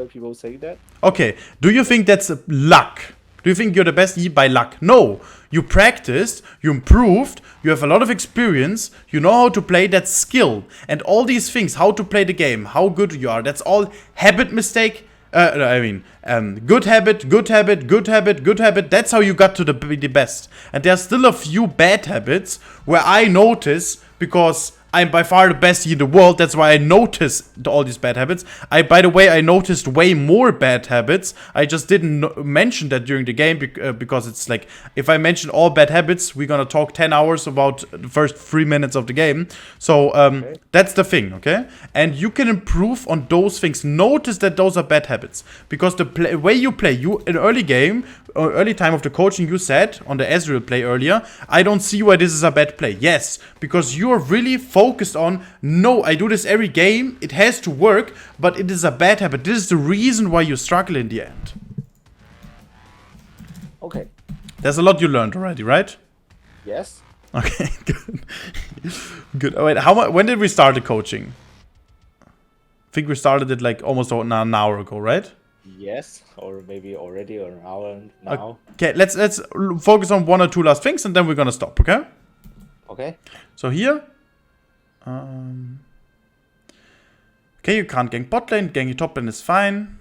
Speaker 2: people say that.
Speaker 1: Okay, do you think that's luck? Do you think you're the best by luck? No, you practiced, you improved, you have a lot of experience, you know how to play, that's skill. And all these things, how to play the game, how good you are, that's all habit mistake. Good habit, good habit, good habit, good habit. That's how you got to the best. And there's still a few bad habits where I notice, because I'm by far the best in the world. That's why I notice all these bad habits. By the way, I noticed way more bad habits. I just didn't mention that during the game because it's like, if I mention all bad habits, we're gonna talk 10 hours about the first 3 minutes of the game. So okay. That's the thing, okay? And you can improve on those things. Notice that those are bad habits, because the way you play, in early game, or early time of the coaching, you said on the Ezreal play earlier, I don't see why this is a bad play. Yes, because you're really focused on, no, I do this every game, it has to work, but it is a bad habit. This is the reason why you struggle in the end.
Speaker 2: Okay.
Speaker 1: There's a lot you learned already, right?
Speaker 2: Yes.
Speaker 1: Okay, good. Good. Oh, wait, when did we start the coaching? I think we started it like almost an hour ago, right?
Speaker 2: Yes, or maybe already an hour now.
Speaker 1: Okay, let's focus on 1 or 2 last things, and then we're gonna stop, okay?
Speaker 2: Okay.
Speaker 1: So here, okay, you can't gank bot lane, ganking top lane is fine.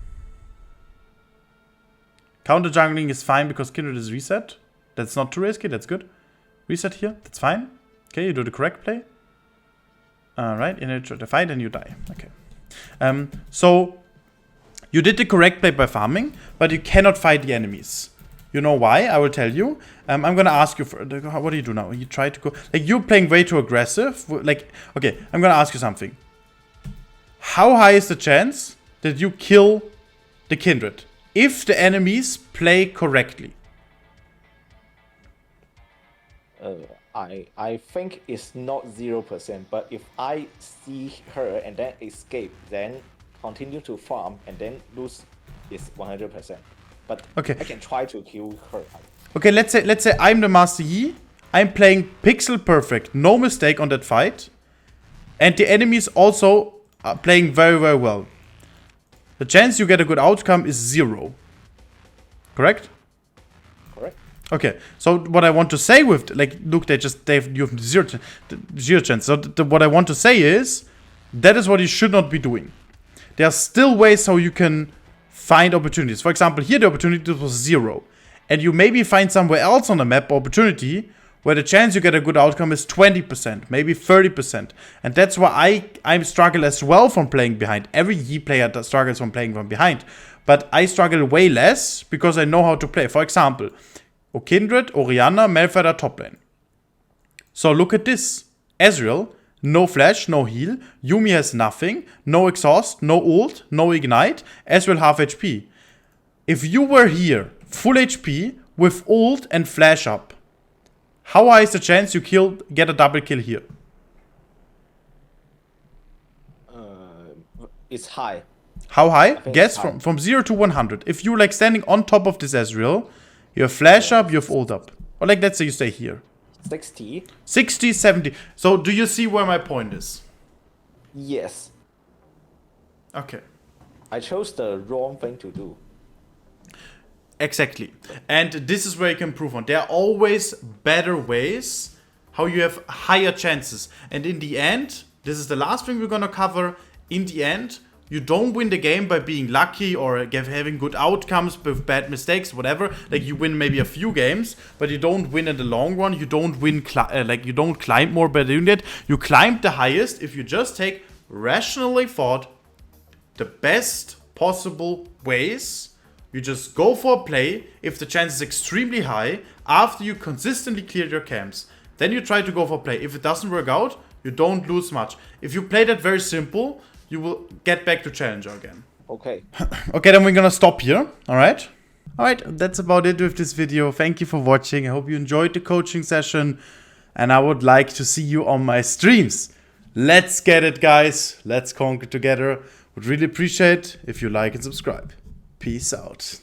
Speaker 1: Counter jungling is fine because Kindred is reset. That's not too risky, that's good. Reset here, that's fine. Okay, you do the correct play. Alright, you enter the fight and you die. Okay. So you did the correct play by farming, but you cannot fight the enemies. You know why? I will tell you. I'm gonna ask you for what do you do now? You try to go, like, you're playing way too aggressive. Like, okay, I'm gonna ask you something. How high is the chance that you kill the Kindred if the enemies play correctly?
Speaker 2: I think it's not 0%, but if I see her and then escape, then continue to farm and then lose, is 100%. But
Speaker 1: okay,
Speaker 2: I can try to kill her.
Speaker 1: Okay, let's say I'm the Master Yi. I'm playing pixel perfect, no mistake on that fight, and the enemies also are playing very, very well. The chance you get a good outcome is 0. Correct?
Speaker 2: Correct.
Speaker 1: Okay, so what I want to say with, like, look, you have zero chance. So what I want to say is, that is what you should not be doing. There are still ways how you can find opportunities. For example, here the opportunity was 0. And you maybe find somewhere else on the map opportunity where the chance you get a good outcome is 20%, maybe 30%. And that's why I struggle as well from playing behind. Every Yi player struggles from playing from behind. But I struggle way less because I know how to play. For example, Kindred, Orianna, Malphite top lane. So look at this. Ezreal, no flash, no heal. Yuumi has nothing, no exhaust, no ult, no ignite. Ezreal half HP. If you were here, full HP, with ult and flash up, how high is the chance you get a double kill here?
Speaker 2: It's high.
Speaker 1: How high? Guess from 0 to 100. If you're like standing on top of this Ezreal, you have flash up, you have ult up. Or like, let's say you stay here.
Speaker 2: 60.
Speaker 1: 60, 70. So do you see where my point is?
Speaker 2: Yes.
Speaker 1: Okay.
Speaker 2: I chose the wrong thing to do.
Speaker 1: Exactly. And this is where you can improve on. There are always better ways how you have higher chances. And in the end, this is the last thing we're gonna cover. In the end, you don't win the game by being lucky or having good outcomes with bad mistakes, whatever. Like, you win maybe a few games, but you don't win in the long run. You don't win, you don't climb more by doing that. You climb the highest if you just take rationally thought the best possible ways. You just go for a play if the chance is extremely high after you consistently cleared your camps. Then you try to go for a play. If it doesn't work out, You don't lose much. If you play that very simple, you will get back to Challenger again.
Speaker 2: Okay.
Speaker 1: Okay, then we're gonna stop here. Alright? Alright, that's about it with this video. Thank you for watching. I hope you enjoyed the coaching session. And I would like to see you on my streams. Let's get it, guys. Let's conquer together. Would really appreciate if you like and subscribe. Peace out.